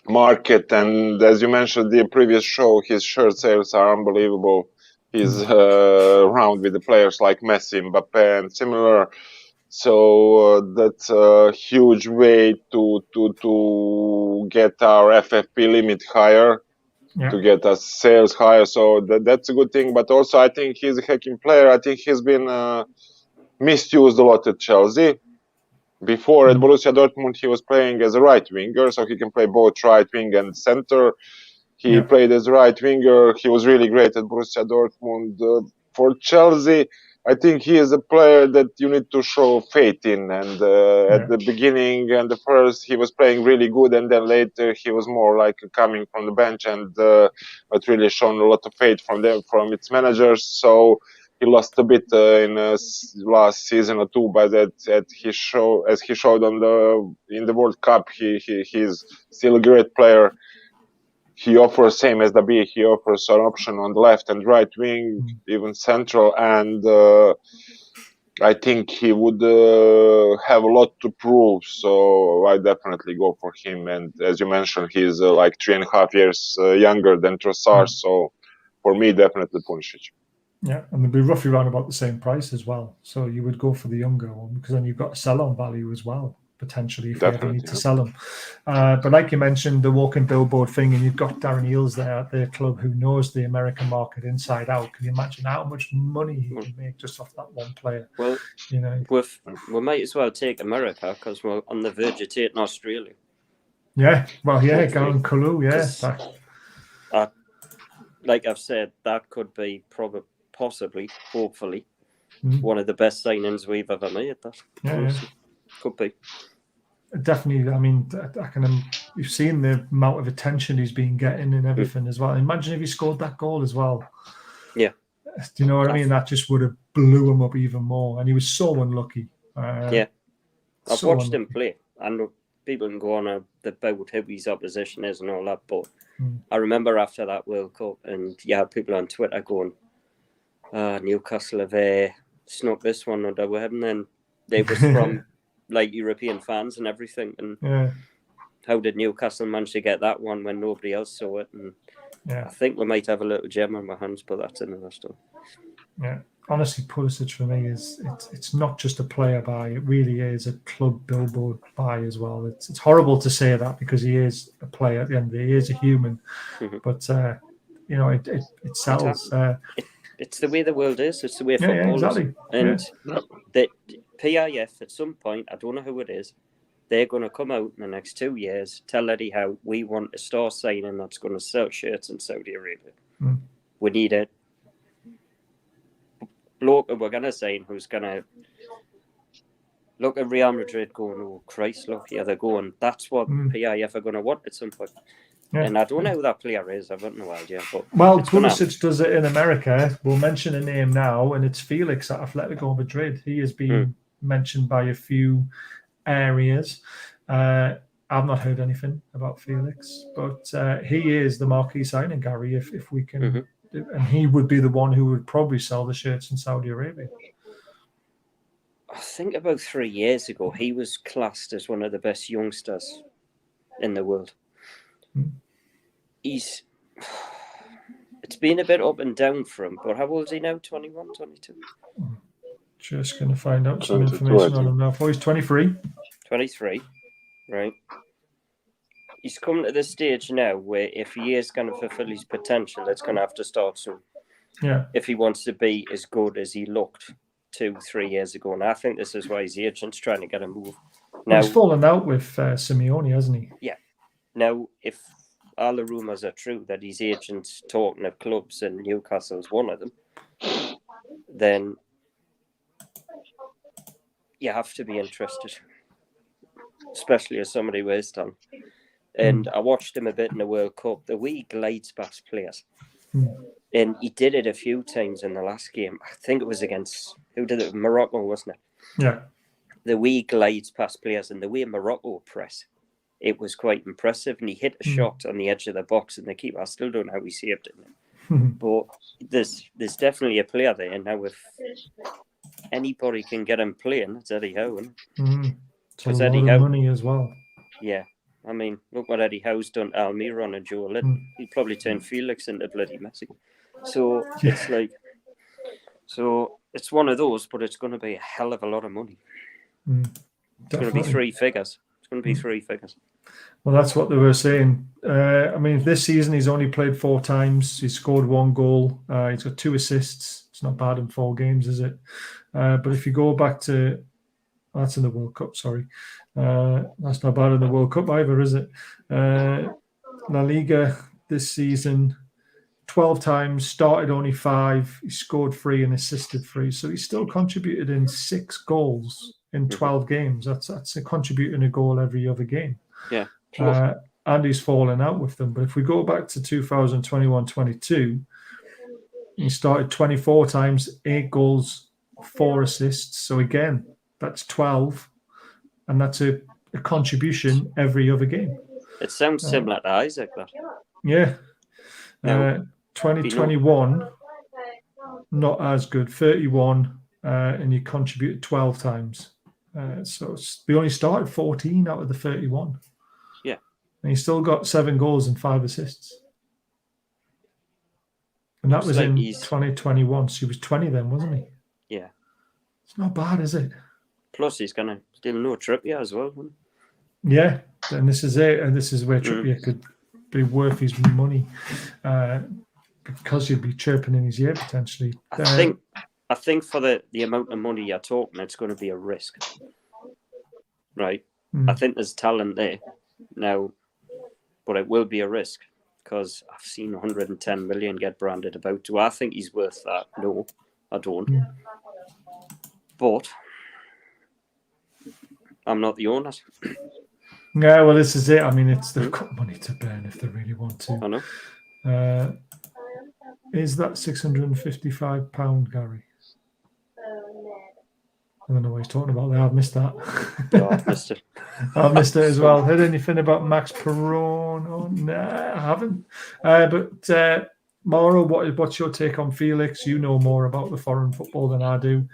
S4: market, and as you mentioned the previous show, his shirt sales are unbelievable. He's around with the players like Messi, Mbappe, and similar. So that's a huge way to get our FFP limit higher. To get us sales higher, so that's a good thing. But also, I think he's a hacking player. I think he's been misused a lot at Chelsea. Before at Borussia Dortmund, he was playing as a right winger, so he can play both right wing and center. He played as a right winger. He was really great at Borussia Dortmund. For Chelsea, I think he is a player that you need to show faith in. And at the beginning and the first, he was playing really good. And then later, he was more like coming from the bench and not really shown a lot of faith from its managers. So he lost a bit in last season or 2, but as he showed in the World Cup, he's still a great player. He offers, same as Diaby, he offers an option on the left and right wing, even central, and I think he would have a lot to prove, so I definitely go for him. And as you mentioned, he's like 3.5 years younger than Trossard, so for me, definitely Pulisic.
S2: Yeah, and they'd be roughly around about the same price as well, so you would go for the younger one, because then you've got a sell-on value as well, potentially, if you ever need to sell them. But like you mentioned, the walking billboard thing, and you've got Darren Eales there at their club who knows the American market inside out. Can you imagine how much money he can make just off that one player?
S3: Well,
S2: you know,
S3: we might as well take America, because we're on the verge of taking Australia.
S2: Yeah, well, yeah, Garen Kulu, yeah.
S3: Like I've said, that could be possibly, hopefully, one of the best signings we've ever made. Could be.
S2: Definitely. I mean, you've seen the amount of attention he's been getting and everything as well. Imagine if he scored that goal as well.
S3: Yeah.
S2: Do you know what I mean? That just would have blew him up even more. And he was so unlucky.
S3: I've watched him play, and people can go on about who his opposition is and all that, but I remember after that World Cup, and you had people on Twitter going, Newcastle have snuck this one under web, and then they was from like European fans and everything. And how did Newcastle manage to get that one when nobody else saw it? And I think we might have a little gem on my hands, but that's another story.
S2: Yeah. Honestly, Pulisic for me it's not just a player buy; it really is a club billboard buy as well. It's horrible to say that because he is a player at the end of the day. He is a human, but it sells.
S3: It's the way the world is. It's the way football
S2: exactly.
S3: is. And the PIF at some point, I don't know who it is, they're going to come out in the next 2 years, tell Eddie Howe we want a star signing that's going to sell shirts in Saudi Arabia. We need it. Bloke we're going to sign who's going to look at Real Madrid going, oh Christ, look, yeah, they're going, that's what PIF are going to want at some point. And I don't know who that player is, I've got no idea. But
S2: Pulisic does it in America. We'll mention a name now, and it's Felix at Atletico Madrid. He has been mentioned by a few areas. I've not heard anything about Felix, but he is the marquee signing, Gary, if we can. And he would be the one who would probably sell the shirts in Saudi Arabia.
S3: I think about 3 years ago, he was classed as one of the best youngsters in the world. It's been a bit up and down for him, but how old is he now? 21, 22?
S2: Just going to find out some information on him now. He's 23.
S3: 23, right. He's come to the stage now where if he is going to fulfill his potential, it's going to have to start soon.
S2: Yeah.
S3: If he wants to be as good as he looked 2-3 years ago. And I think this is why his agent's trying to get a move. Now,
S2: he's fallen out with Simeone, hasn't he?
S3: Yeah. Now, if all the rumours are true that his agent's talking of clubs and Newcastle's one of them, then you have to be interested, especially as somebody with his talent. And I watched him a bit in the World Cup. The way he glides past players. And he did it a few times in the last game. I think it was against, who did it? Morocco, wasn't it?
S2: Yeah.
S3: The way he glides past players and the way Morocco press, it was quite impressive. And he hit a shot on the edge of the box and the keeper, I still don't know how he saved it. But there's definitely a player there. And now if anybody can get him playing, it's Eddie Howe.
S2: It's a lot of money as well.
S3: Yeah. I mean, look what Eddie Howe's done to Almiron and Joe Linton. He'd probably turn Felix into bloody Messi. So it's like, it's one of those, but it's going to be a hell of a lot of money. It's going to be 3 figures. It's going to be 3 figures.
S2: Well, that's what they were saying. I mean, this season he's only played 4 times. He's scored 1 goal. He's got 2 assists. It's not bad in 4 games, is it? But if you go back to, that's in the World Cup, sorry. That's not bad in the World Cup either, is it? La Liga this season, 12 times, started only 5. He scored 3 and assisted 3. So he still contributed in 6 goals in 12 games. That's a contributing a goal every other game.
S3: Yeah.
S2: And he's fallen out with them. But if we go back to 2021-22, he started 24 times, 8 goals, 4 assists. So again, that's 12. And that's a contribution every other game.
S3: It sounds similar to Isaac, that.
S2: Yeah. 2021, not as good. 31, and he contributed 12 times. So we only started 14 out of the 31.
S3: Yeah.
S2: And he still got 7 goals and 5 assists. And that was like in 2021. So he was 20 then, wasn't he?
S3: Yeah.
S2: It's not bad, is it?
S3: Plus, he's going to still know Trippier as well.
S2: Yeah, and this is it. And this is where Trippier could be worth his money because he'd be chirping in his ear potentially.
S3: I think for the amount of money you're talking, it's going to be a risk. Right? I think there's talent there now, but it will be a risk because I've seen 110 million get branded about. Do I think he's worth that? No, I don't. But I'm not the owner.
S2: Yeah, well, this is it. I mean, they've got money to burn if they really want to.
S3: I know.
S2: Is that £655, Gary? I don't know what he's talking about there. I've missed that.
S3: No, I've missed it.
S2: I missed it as well. Heard anything about Max Perron? Oh, nah, I haven't. But Mauro, what's your take on Felix? You know more about the foreign football than I do.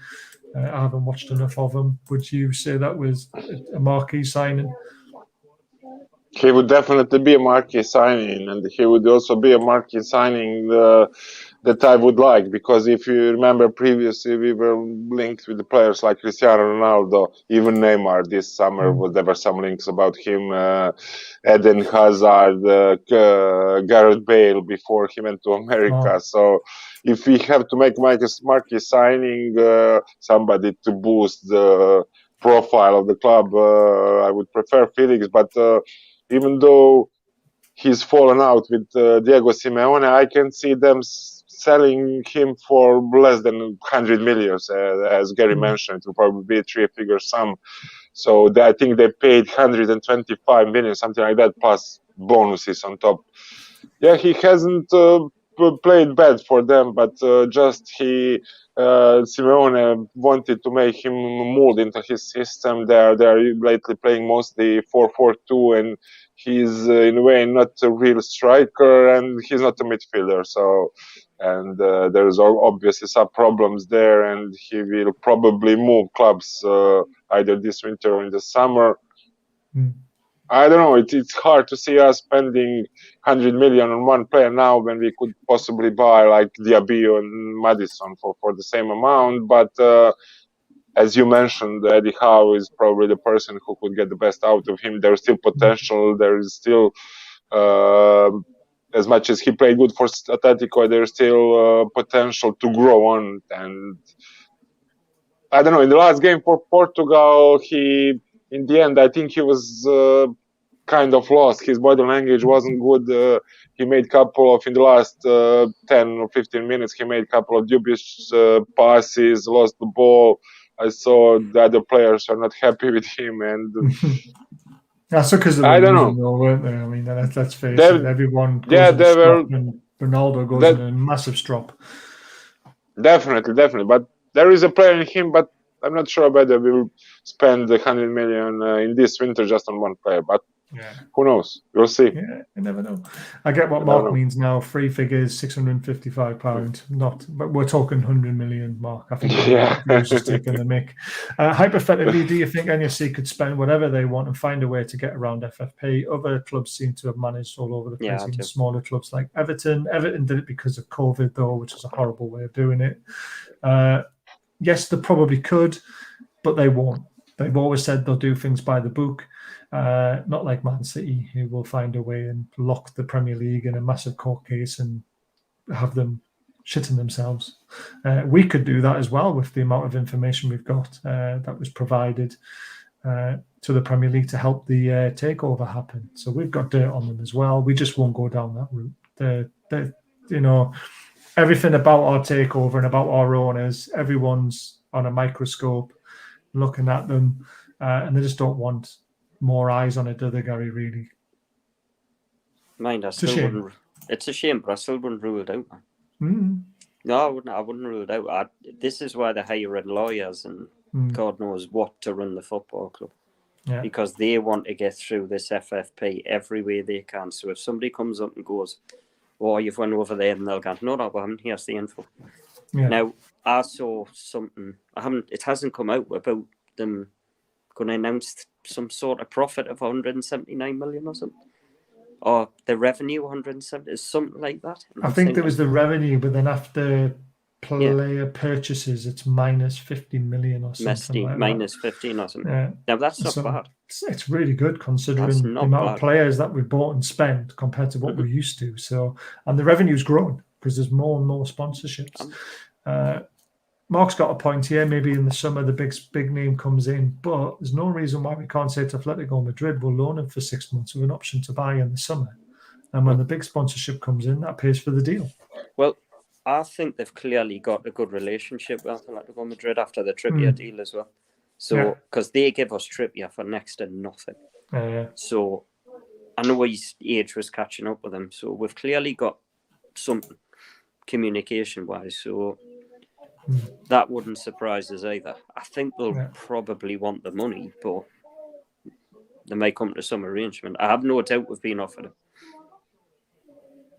S2: I haven't watched enough of him. Would you say that was a marquee signing?
S4: He would definitely be a marquee signing, and he would also be a marquee signing that I would like, because if you remember previously, we were linked with the players like Cristiano Ronaldo, even Neymar. This summer there were some links about him, Eden Hazard, Gareth Bale before he went to America. So if we have to make marquee signing, somebody to boost the profile of the club, I would prefer Felix, but even though he's fallen out with Diego Simeone, I can see them selling him for less than 100 million, as Gary mentioned. It will probably be a three-figure sum. So I think they paid 125 million, something like that, plus bonuses on top. Yeah, he hasn't played bad for them, but Simeone wanted to make him mold into his system. They're lately playing mostly 4-4-2, and he's in a way not a real striker, and he's not a midfielder. So, and there's obviously some problems there, and he will probably move clubs either this winter or in the summer. I don't know. It's hard to see us spending 100 million on one player now when we could possibly buy like Diaby and Maddison for the same amount. But as you mentioned, Eddie Howe is probably the person who could get the best out of him. There's still potential. There is still, as much as he played good for Atletico, there's still potential to grow on. And I don't know. In the last game for Portugal, in the end, I think he was kind of lost. His body language wasn't good. He made a couple of, in the last 10 or 15 minutes, he made a couple of dubious passes, lost the ball. I saw the other players are not happy with him. And
S2: that's because
S4: I don't know.
S2: Though, weren't they? I mean, let's face it. Everyone goes in a strop, and Ronaldo goes in a massive strop.
S4: Definitely. But there is a player in him, but I'm not sure whether we'll spend 100 million in this winter just on one player. But who knows? We'll see.
S2: Yeah, you never know. I get what Mark means now. Free figures, £655. But we're talking 100 million, Mark. I think he was just taking the mick. Hypothetically, do you think NFC could spend whatever they want and find a way to get around FFP? Other clubs seem to have managed all over the place, even smaller clubs like Everton. Everton did it because of COVID, though, which is a horrible way of doing it. Yes, they probably could, but they won't. They've always said they'll do things by the book. Not like Man City, who will find a way and lock the Premier League in a massive court case and have them shitting themselves. We could do that as well with the amount of information we've got that was provided to the Premier League to help the takeover happen. So we've got dirt on them as well. We just won't go down that route. Everything about our takeover and about our owners, everyone's on a microscope looking at them, and they just don't want more eyes on it, do they, Gary? Really?
S3: It's a shame, but I still wouldn't rule it out. No, I wouldn't rule it out. This is why they're hiring lawyers and God knows what to run the football club. Yeah. Because they want to get through this FFP every way they can. So if somebody comes up and goes, "Oh, you've went over there," and they'll go, "No, I haven't. Here's the info." Yeah. Now, I saw something. It hasn't come out about them going to announce some sort of profit of 179 million or something, or the revenue 170, is something like that.
S2: I think there was the revenue, but then after player purchases, it's minus 50 million or something like
S3: minus
S2: that.
S3: 15 or something. Yeah. Now that's not bad.
S2: It's really good considering the amount of players that we've bought and spent compared to what we're used to. So, and the revenue's grown because there's more and more sponsorships. Mark's got a point here. Maybe in the summer the big name comes in, but there's no reason why we can't say to Atletico Madrid we'll loan him for 6 months with an option to buy in the summer. And when the big sponsorship comes in, that pays for the deal.
S3: Well, I think they've clearly got a good relationship with Atletico Madrid after the Trippier deal as well. So, because they give us Trippier for next to nothing. So, I know his age was catching up with him. So, we've clearly got something communication-wise. So, that wouldn't surprise us either. I think they'll probably want the money, but they might come to some arrangement. I have no doubt we've been offered it.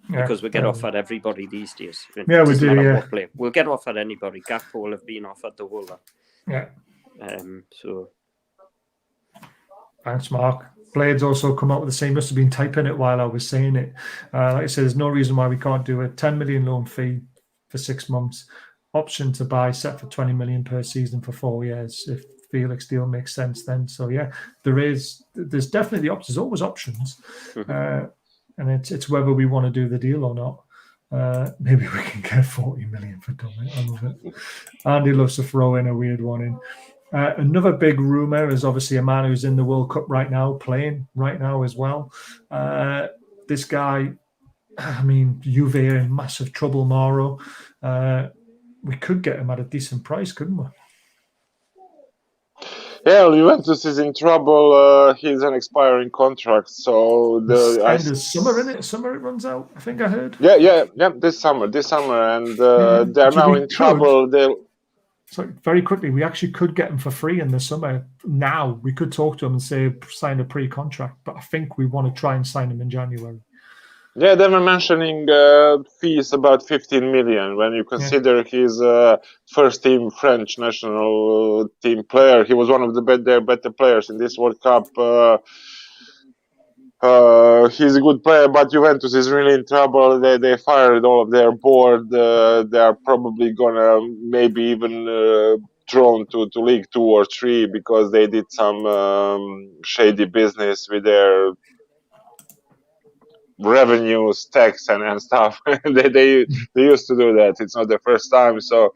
S2: Yeah,
S3: Because we get offered everybody these days.
S2: Yeah, we do, yeah.
S3: We'll get offered anybody. Gakpo will have been offered the whole lot.
S2: Yeah.
S3: So.
S2: Thanks, Mark. Blade's also come out with the same. Must have been typing it while I was saying it. Like I said, there's no reason why we can't do a 10 million loan fee for 6 months. Option to buy set for 20 million per season for 4 years. If Felix deal makes sense, then so yeah, there's definitely options. There's always options. And it's whether we want to do the deal or not. Maybe we can get 40 million for doing it. I love it. Andy loves to throw in a weird one in. Another big rumour is obviously a man who's in the World Cup right now, playing right now as well. This guy, I mean, Juve are in massive trouble, Mauro. We could get him at a decent price, couldn't we?
S4: Yeah, Juventus is in trouble. He's an expiring contract, so
S2: summer, isn't it? Summer it runs out. I think I heard.
S4: Yeah. This summer, and they're now in trouble.
S2: So very quickly, we actually could get him for free in the summer. Now we could talk to him and say sign a pre-contract, but I think we want to try and sign him in January.
S4: Yeah, they were mentioning fees about 15 million when you consider his first-team French national team player. He was one of their better players in this World Cup. He's a good player, but Juventus is really in trouble. They fired all of their board. They are probably gonna maybe even thrown to League 2 or 3 because they did some shady business with their revenues, tax and stuff. they used to do that. It's not the first time, so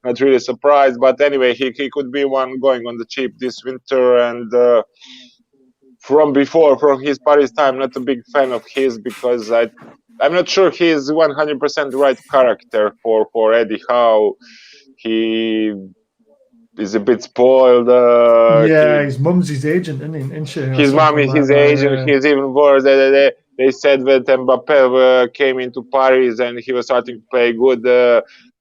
S4: not really surprised. But anyway, he could be one going on the cheap this winter. And from his Paris time, not a big fan of his because I'm not sure he's 100% the right character for Eddie Howe. He is a bit spoiled.
S2: His mum's his agent, isn't she?
S4: His mom is his agent. He's even worse. They said that Mbappe came into Paris and he was starting to play good.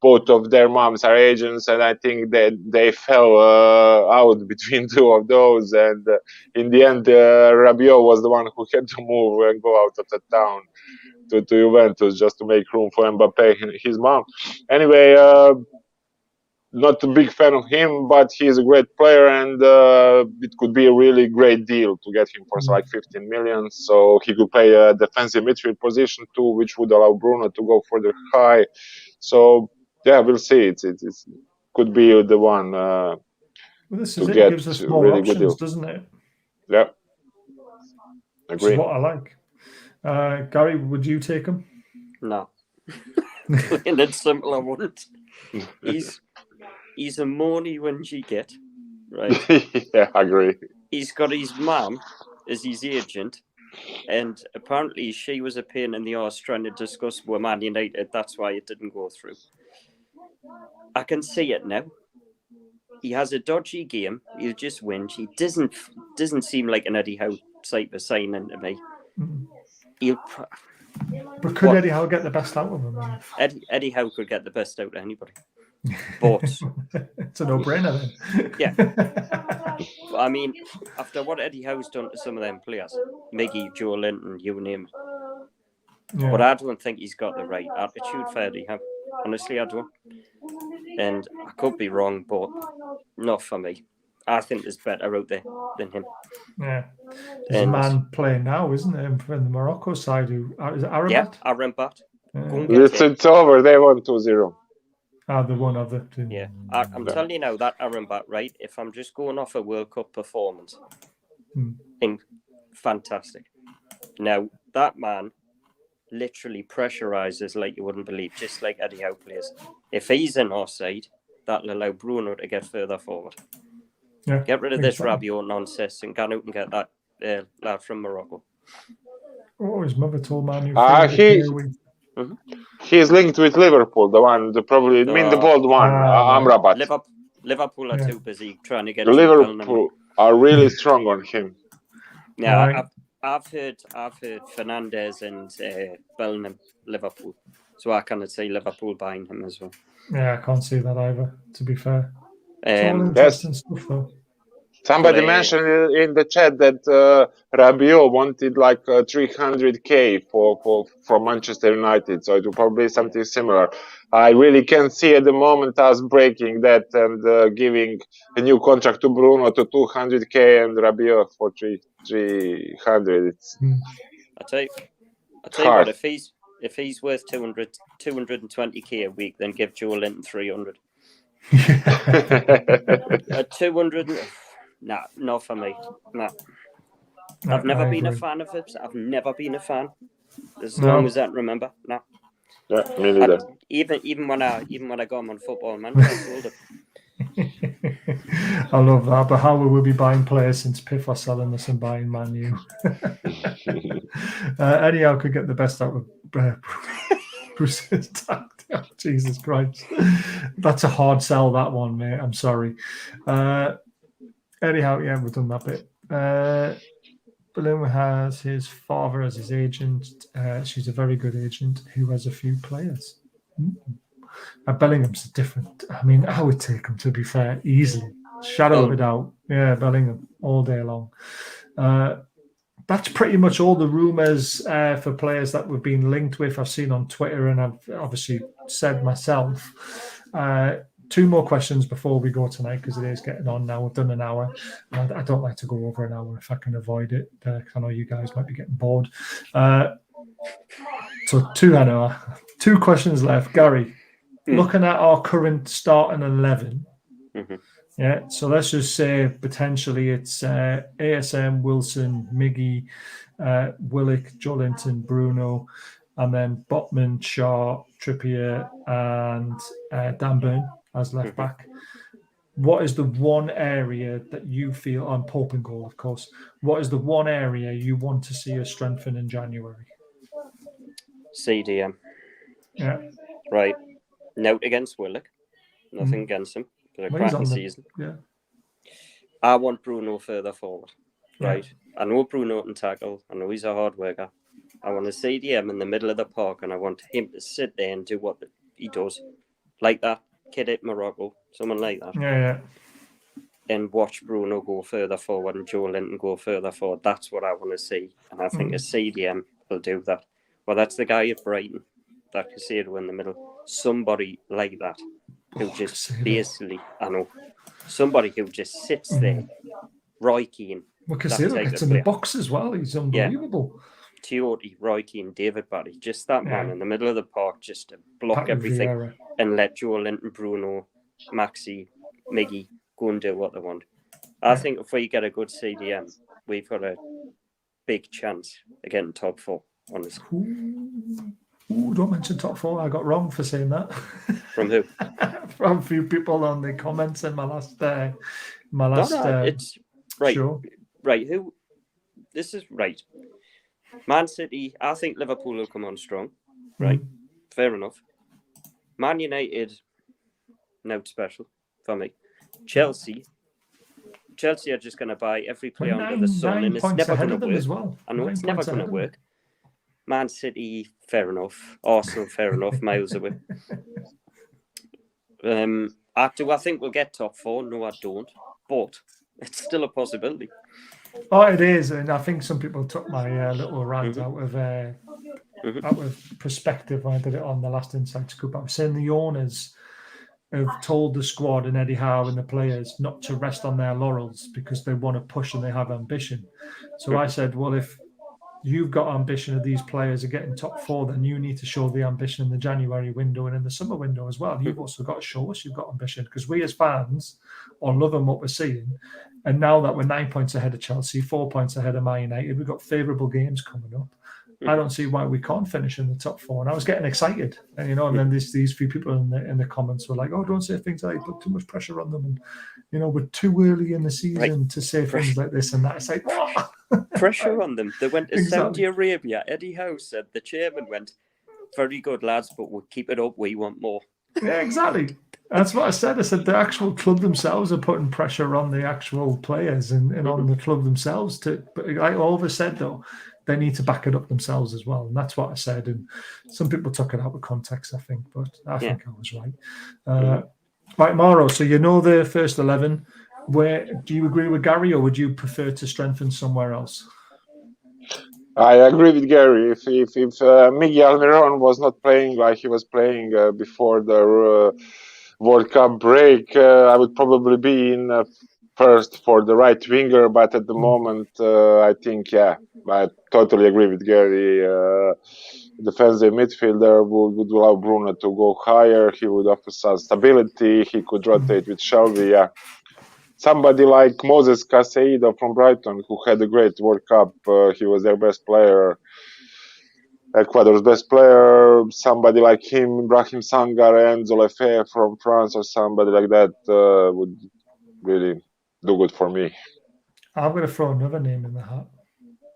S4: Both of their moms are agents, and I think that they fell out between two of those. And in the end, Rabiot was the one who had to move and go out of the town to Juventus just to make room for Mbappe and his mom. Anyway, not a big fan of him, but he's a great player, and it could be a really great deal to get him for like 15 million. So he could play a defensive midfield position too, which would allow Bruno to go further high. So yeah, we'll see. It could be the one
S2: this
S4: to
S2: is
S4: get
S2: it gives us more
S4: really
S2: options,
S4: good deal,
S2: doesn't it?
S4: Yeah,
S2: agree. Which is what I like. Gary, would you take him?
S3: No. In that simple, I wouldn't. He's a money when she get, right?
S4: Yeah, I agree.
S3: He's got his mum as his agent, and apparently she was a pain in the arse trying to discuss with Man United. That's why it didn't go through. I can see it now. He has a dodgy game. He'll just win. He doesn't seem like an Eddie Howe type of signing to me.
S2: But could Eddie Howe get the best out of him?
S3: Eddie Howe could get the best out of anybody. But
S2: it's a no-brainer then.
S3: Yeah. I mean, after what Eddie Howe's done to some of them players, Miggy, Joe Linton, you name it. Yeah. But I don't think he's got the right attitude for Eddie Howe. Honestly, I don't. And I could be wrong, but not for me. I think there's better out there than him.
S2: Yeah. There's a man playing now, isn't there, from the Morocco side? Is it Arabat?
S3: Yeah, Arabat.
S4: It's over. They won 2-0.
S2: The one of the two.
S3: Yeah. I'm telling you now, that Arabat, right, if I'm just going off a World Cup performance, fantastic. Now, that man literally pressurizes like you wouldn't believe, just like Eddie Howe plays. If he's in offside, that'll allow Bruno to get further forward. Yeah, get rid of this Rabiot nonsense and go out and get that lad from Morocco.
S2: Oh, his mother told Man
S4: he's linked with Liverpool, the bald one, Amrabat.
S3: Liverpool are too busy trying to get
S4: Liverpool are really strong on him.
S3: Yeah, I've heard Fernandes and Bellingham Liverpool, so I cannot say Liverpool buying him as well.
S2: Yeah, I can't see that either, to be fair. It's all interesting stuff, though.
S4: Somebody
S3: But,
S4: mentioned in the chat that Rabiot wanted like 300k from Manchester United, so it will probably be something similar. I really can't see at the moment us breaking that and giving a new contract to Bruno to 200k and Rabiot for 300. It's
S3: I tell you
S4: hard.
S3: what, if he's worth 220k a week, then give Joe Linton 300. 200. Nah, not for me. Nah. I've never been a fan of it. I've never been a fan. As long as I can remember. Nah.
S4: Yeah, me neither.
S3: Even when I got him on Football Manager, I sold it.
S2: I love that. But how will we be buying players since Piff are selling us and buying Man U? Anyhow, could get the best out of Bruce's tactic. Oh, Jesus Christ. That's a hard sell, that one, mate. I'm sorry. Anyhow, yeah, we've done that bit. Bloom has his father as his agent. She's a very good agent who has a few players. Bellingham's different. I mean, I would take him, to be fair, easily. Shadow of a doubt. Yeah, Bellingham all day long. That's pretty much all the rumours for players that we've been linked with. I've seen on Twitter and I've obviously said myself. 2 more questions before we go tonight because it is getting on now. We've done an hour. I don't like to go over an hour if I can avoid it. I know you guys might be getting bored. So 2 questions left. Gary, looking at our current starting 11, yeah, so let's just say potentially it's ASM, Wilson, Miggy, Willock, Joelinton, Bruno, and then Botman, Shaw, Trippier, and Dan Burn as left back. What is the one area that you feel, on Pope and goal, of course, what is the one area you want to see us strengthen in January?
S3: CDM.
S2: Yeah.
S3: Right. Note against Willock. Nothing against him. But a cracking season.
S2: Yeah.
S3: I want Bruno further forward. Right. I know Bruno can tackle. I know he's a hard worker. I want a CDM in the middle of the park and I want him to sit there and do what he does. Like that kid at Morocco. Someone like that.
S2: Yeah.
S3: And watch Bruno go further forward and Joe Linton go further forward. That's what I want to see. And I think a CDM will do that. Well, that's the guy at Brighton. That Casado in the middle. Somebody like that. Who just basically, I know, somebody who just sits there, Roy Keane.
S2: Well, Casado gets in the box as well. He's unbelievable.
S3: Tiote, Roy Keane, David Barry, just that man in the middle of the park, just to block everything Vieira. And let Joe Linton, Bruno, Maxi, Miggy go and do what they want. I think if we get a good CDM, we've got a big chance of getting top 4, honestly.
S2: Ooh, don't mention top 4. I got wrong for saying that.
S3: From who?
S2: From a few people on the comments in my last
S3: it's right.
S2: Show.
S3: Right. Who? This is right. Man City. I think Liverpool will come on strong. Right. Fair enough. Man United. Note special for me. Chelsea are just going to buy every player under the sun, and it's never going to work. As well. I know it's never going to work. Man City, fair enough. Arsenal, fair enough. Miles away. Do I think we'll get top 4? No, I don't. But it's still a possibility.
S2: Oh, it is, and I think some people took my little rant out of perspective when I did it on the last Inside Scoop. I was saying the owners have told the squad and Eddie Howe and the players not to rest on their laurels because they want to push and they have ambition. So I said, well, if you've got ambition of these players are getting top 4, then you need to show the ambition in the January window and in the summer window as well. You've also got to show us you've got ambition because we as fans are loving what we're seeing. And now that we're 9 points ahead of Chelsea, 4 points ahead of Man United, we've got favourable games coming up. I don't see why we can't finish in the top 4. And I was getting excited, and and then these few people in the comments were like, "Oh, don't say things like put too much pressure on them," and we're too early in the season to say things like this and that. It's like
S3: pressure on them. They went to Saudi Arabia. Eddie Howe said the chairman went, "Very good lads, but we'll keep it up. We want more."
S2: Yeah, exactly. That's what I said. I said the actual club themselves are putting pressure on the actual players and on the club themselves to. But like Oliver said, though, they need to back it up themselves as well. And that's what I said. And some people took it out of context, I think. But I think I was right. Right, Mauro, so the first 11. Where do you agree with Gary, or would you prefer to strengthen somewhere else?
S4: I agree with Gary. If Miguel Almiron was not playing like he was playing before the World Cup break, I would probably be in first for the right winger. But at the moment, I think, I totally agree with Gary. Defensive midfielder would allow Bruno to go higher. He would offer some stability. He could rotate with Shelby. Yeah. Somebody like Moses Caicedo from Brighton, who had a great World Cup. He was their best player, Ecuador's best player. Somebody like him, Brahim Sangar, Enzo Lefebvre from France, or somebody like that would really do good for me.
S2: I'm going to throw another name in the hat.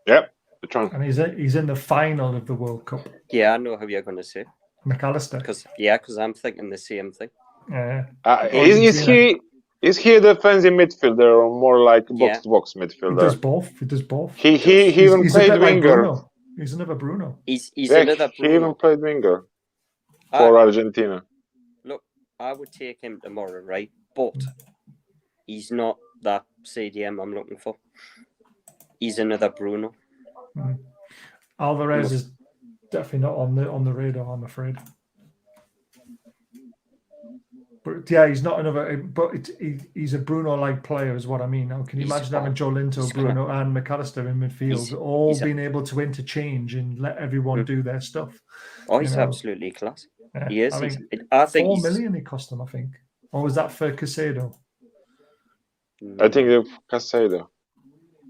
S4: Yep, which one?
S2: And he's in the final of the World Cup.
S3: Yeah, I know how you're going to say.
S2: McAllister.
S3: Because I'm thinking the same thing.
S4: Is he a defensive midfielder or more like box-to-box midfielder?
S2: He does both. He
S4: even played winger.
S2: Like he's another Bruno.
S3: He's another Bruno.
S4: He even played winger for Argentina.
S3: Look, I would take him tomorrow, right? But he's not that CDM I'm looking for. He's another Bruno.
S2: Alvarez is definitely not on the radar, I'm afraid. But yeah, he's not another. But he's a Bruno-like player, is what I mean. Now, can you imagine having Joelinton, Bruno, and McAllister in midfield, all being able to interchange and let everyone do their stuff?
S3: Oh, he's absolutely class.
S2: Yeah.
S3: He is.
S2: I think $4 million he cost him. I think, or was that for Caicedo?
S4: I think Caicedo.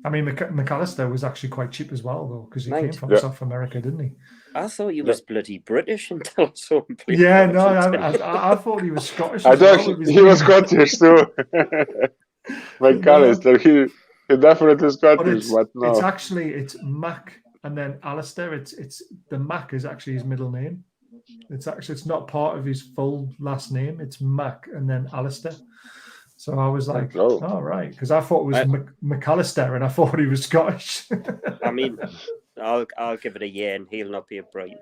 S2: I mean, McAllister was actually quite cheap as well, though, because he came from South America, didn't he?
S3: I thought he was bloody British until I saw him play.
S2: Yeah, no, I thought he was Scottish.
S4: I thought he was Scottish too. McAllister, he definitely Scottish, but no.
S2: It's Mac and then Alistair. It's the Mac is actually his middle name. It's not part of his full last name. It's Mac and then Alistair. So I was like, oh right, because I thought it was McAllister, and I thought he was Scottish.
S3: I mean, I'll give it a year, and he'll not be a Brighton.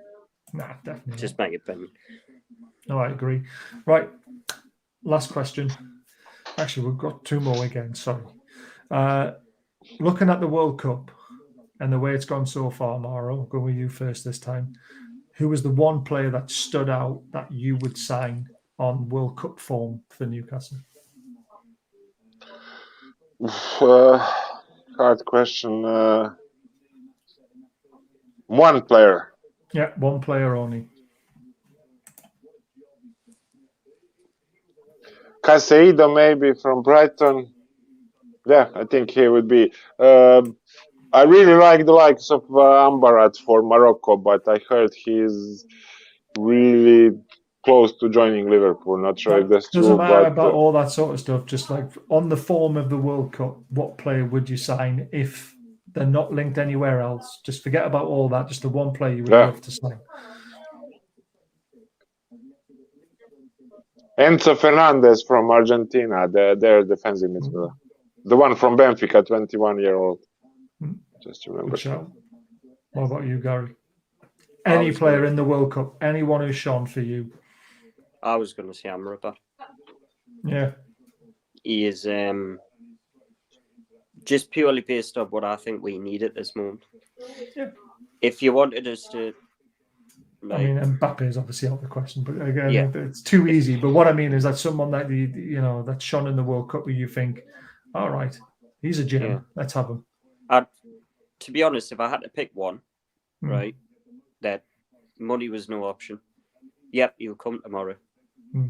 S2: Nah, definitely.
S3: Just my opinion.
S2: No, I agree. Right, last question. Actually, we've got two more again. Sorry. Looking at the World Cup and the way it's gone so far, Maro, I'll go with you first this time. Who was the one player that stood out that you would sign on World Cup form for Newcastle?
S4: Hard question. One player.
S2: Yeah, one player only.
S4: Caicedo, maybe from Brighton. Yeah, I think he would be. I really like the likes of Ambarat for Morocco, but I heard he's really close to joining Liverpool. Not sure if that's true.
S2: Doesn't matter about all that sort of stuff. Just like on the form of the World Cup, what player would you sign if they're not linked anywhere else? Just forget about all that. Just the one player you would love to sign.
S4: Enzo Fernandez from Argentina, their defensive midfielder. The one from Benfica, 21-year-old. Just remember.
S2: What about you, Gary? Any player in the World Cup, anyone who's shone for you?
S3: I was going to say Amrabat.
S2: Yeah.
S3: He is just purely based on what I think we need at this moment.
S2: Yeah.
S3: If you wanted us to...
S2: I mean, Mbappe is obviously out of the question, but again, it's too easy. But what I mean is that someone that that's shone in the World Cup where you think, all right, he's a gem, let's have him.
S3: To be honest, if I had to pick one, right, that money was no option. Yep, he'll come tomorrow.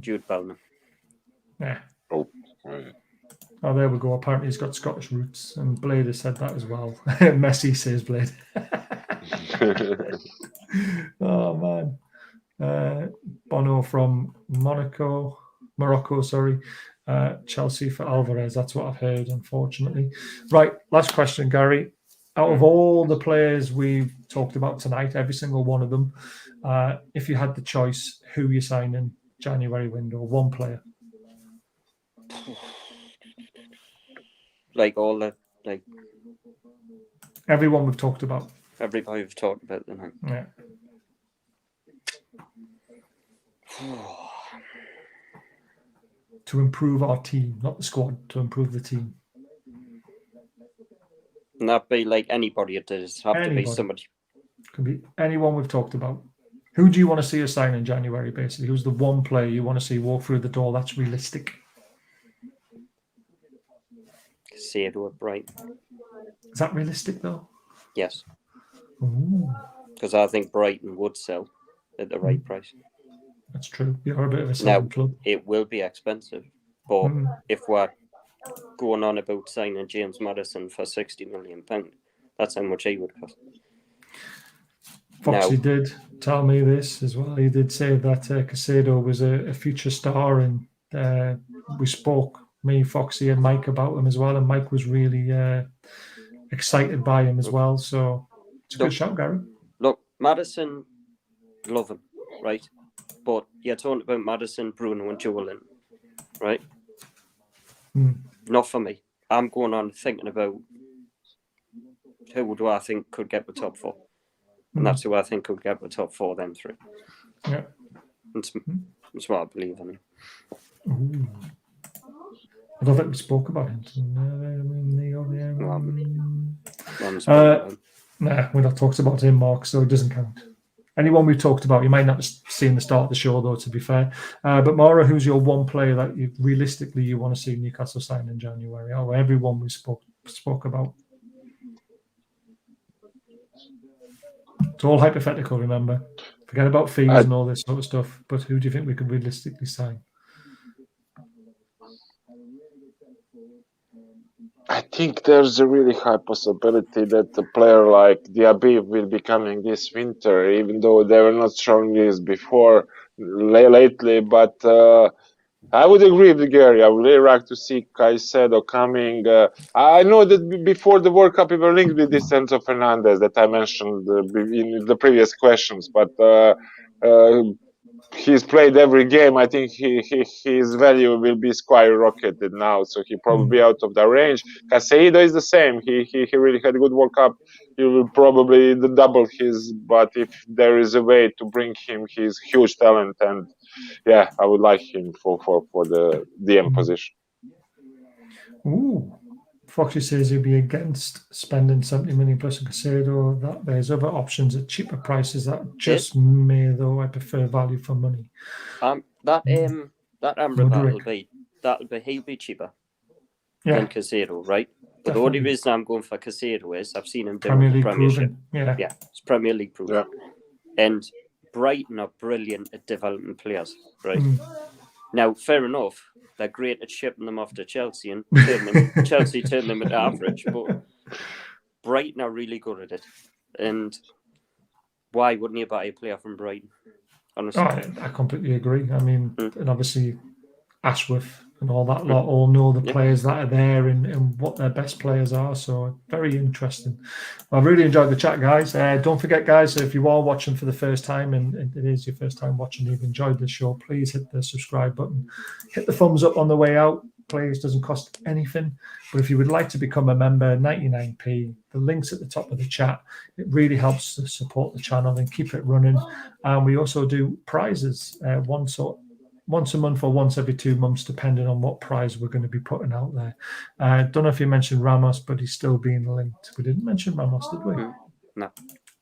S3: Jude Bellingham.
S2: Yeah. Oh, there we go. Apparently he's got Scottish roots, and Blade has said that as well. Messi says Blade. Oh man. Bono from Morocco, sorry. Chelsea for Alvarez. That's what I've heard, unfortunately. Right, last question, Gary. Out of all the players we've talked about tonight, every single one of them, if you had the choice, who you sign in January window? One player. Everyone we've talked about.
S3: Everybody we've talked about tonight.
S2: Yeah. to improve our team, not the squad, to improve the team?
S3: And that'd be like anybody. It does have to be
S2: Anybody.
S3: somebody.
S2: Could be anyone we've talked about. Who do you want to see us sign in January, basically? Who's the one player you want to see walk through the door that's realistic?
S3: Casado at Brighton.
S2: Is that realistic, though?
S3: Yes.
S2: Ooh,
S3: Because I think Brighton would sell at the right price.
S2: that's true. You're a bit of a
S3: Now,
S2: selling club.
S3: it will be expensive. But
S2: Mm.
S3: if we're going on about signing James Maddison for £60 million, that's how much he would cost.
S2: Foxy
S3: Now-
S2: did tell me this as well. He did say that Casado was a future star, and we spoke, me, Foxy, and Mike about him as well. And Mike was really excited by him as well. So it's a good shout, Gary.
S3: Look, Maddison, love him, right? But you're talking about Maddison, Bruno, and Joelin, right?
S2: Mm.
S3: Not for me. I'm going on thinking about who do I think could get the top four. And that's who I think could get the top four, them three.
S2: Yeah.
S3: That's what I believe in.
S2: Ooh. I don't think we spoke about him. Nah, we not talked about him, Mark, so it doesn't count. Anyone we've talked about, you might not have seen the start of the show, though, to be fair. But Maura, who's your one player that you realistically you want to see Newcastle sign in January? Oh, everyone we spoke about. It's all hypothetical, remember. Forget about fees and all this sort of stuff. But who do you think we could realistically sign?
S4: I think there's a really high possibility that a player like Diaby will be coming this winter, even though they were not showing this before lately. But I would agree with Gary. I would really like to see Caicedo coming. I know that before the World Cup, we were linked with this Enzo Fernandez that I mentioned in the previous questions, but he's played every game. I think his value will be skyrocketed now, so he probably out of the range. Caicedo is the same. He really had a good World Cup. He will probably double his, but if there is a way to bring him, he's huge talent, and yeah, I would like him for the DM position.
S2: Ooh. Foxy says he'd be against spending 70 million plus on Casado. That there's other options at cheaper prices that just may, though. I prefer value for money.
S3: That Amrabat he'll be cheaper than Casado, right? But the only reason I'm going for Casado is I've seen him do
S2: Premier
S3: in the
S2: League
S3: Premiership.
S2: proven.
S3: Yeah, it's Premier League proven.
S4: Yeah.
S3: And Brighton are brilliant at developing players, right? Now, fair enough, they're great at shipping them off to Chelsea and Chelsea turn them into average, but Brighton are really good at it. And why wouldn't you buy a player from Brighton? Honestly,
S2: I completely agree. I mean, and obviously Ashworth and all that lot all know the players that are there and what their best players are. So very interesting. I really enjoyed the chat, guys. Don't forget, guys, if you are watching for the first time and it is your first time watching, you've enjoyed the show, please hit the subscribe button. Hit the thumbs up on the way out. Please, doesn't cost anything. But if you would like to become a member, 99p, the link's at the top of the chat. It really helps to support the channel and keep it running. And we also do prizes once a month or once every 2 months, depending on what prize we're going to be putting out there. I don't know if you mentioned Ramos, but he's still being linked. We didn't mention Ramos, did we?
S3: No.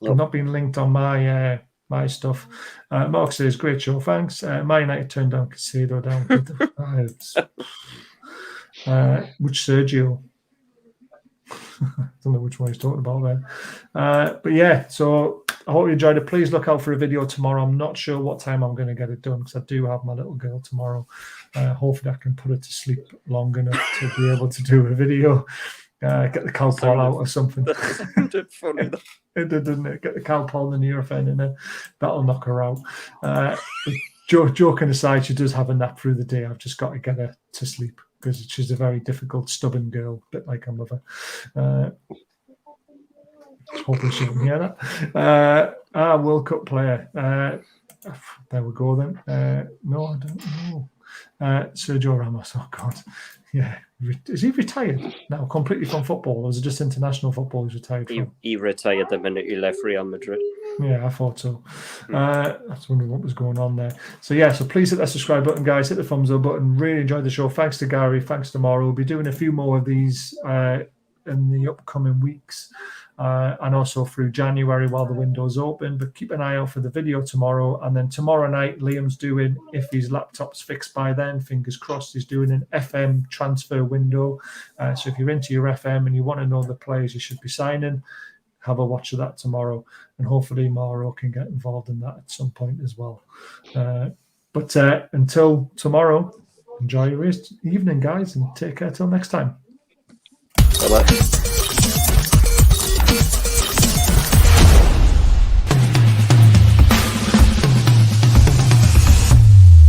S2: Not being linked on my my stuff. Mark says, great show, thanks. Man United turned down Casado down to the vibes. Which Sergio? I don't know which one he's talking about there. But yeah, so I hope you enjoyed it. Please look out for a video tomorrow. I'm not sure what time I'm going to get it done because I do have my little girl tomorrow. Hopefully I can put her to sleep long enough to be able to do a video. Get the cow paw out or something.
S3: That sounded funny.
S2: It did, didn't it? Get the cow paw and the Nurofen in there. That'll knock her out. Joking aside, she does have a nap through the day. I've just got to get her to sleep because she's a very difficult, stubborn girl, a bit like her mother. Hopefully she can hear that. World Cup player. There we go then. No, I don't know. Sergio Ramos, oh God. Yeah. Is he retired now completely from football, or is it just international football he's retired from?
S3: He retired the minute he left Real Madrid.
S2: Yeah, I thought so. I was wondering what was going on there. So yeah, so please hit that subscribe button, guys. Hit the thumbs up button. Really enjoyed the show. Thanks to Gary. Thanks to Mauro. We'll be doing a few more of these in the upcoming weeks. And also through January while the window's open. But keep an eye out for the video tomorrow. And then tomorrow night, Liam's doing, if his laptop's fixed by then, fingers crossed, he's doing an FM transfer window. So if you're into your FM and you want to know the players you should be signing, have a watch of that tomorrow. And hopefully Mauro can get involved in that at some point as well. But until tomorrow, enjoy your evening, guys, and take care till next time.
S3: Bye-bye.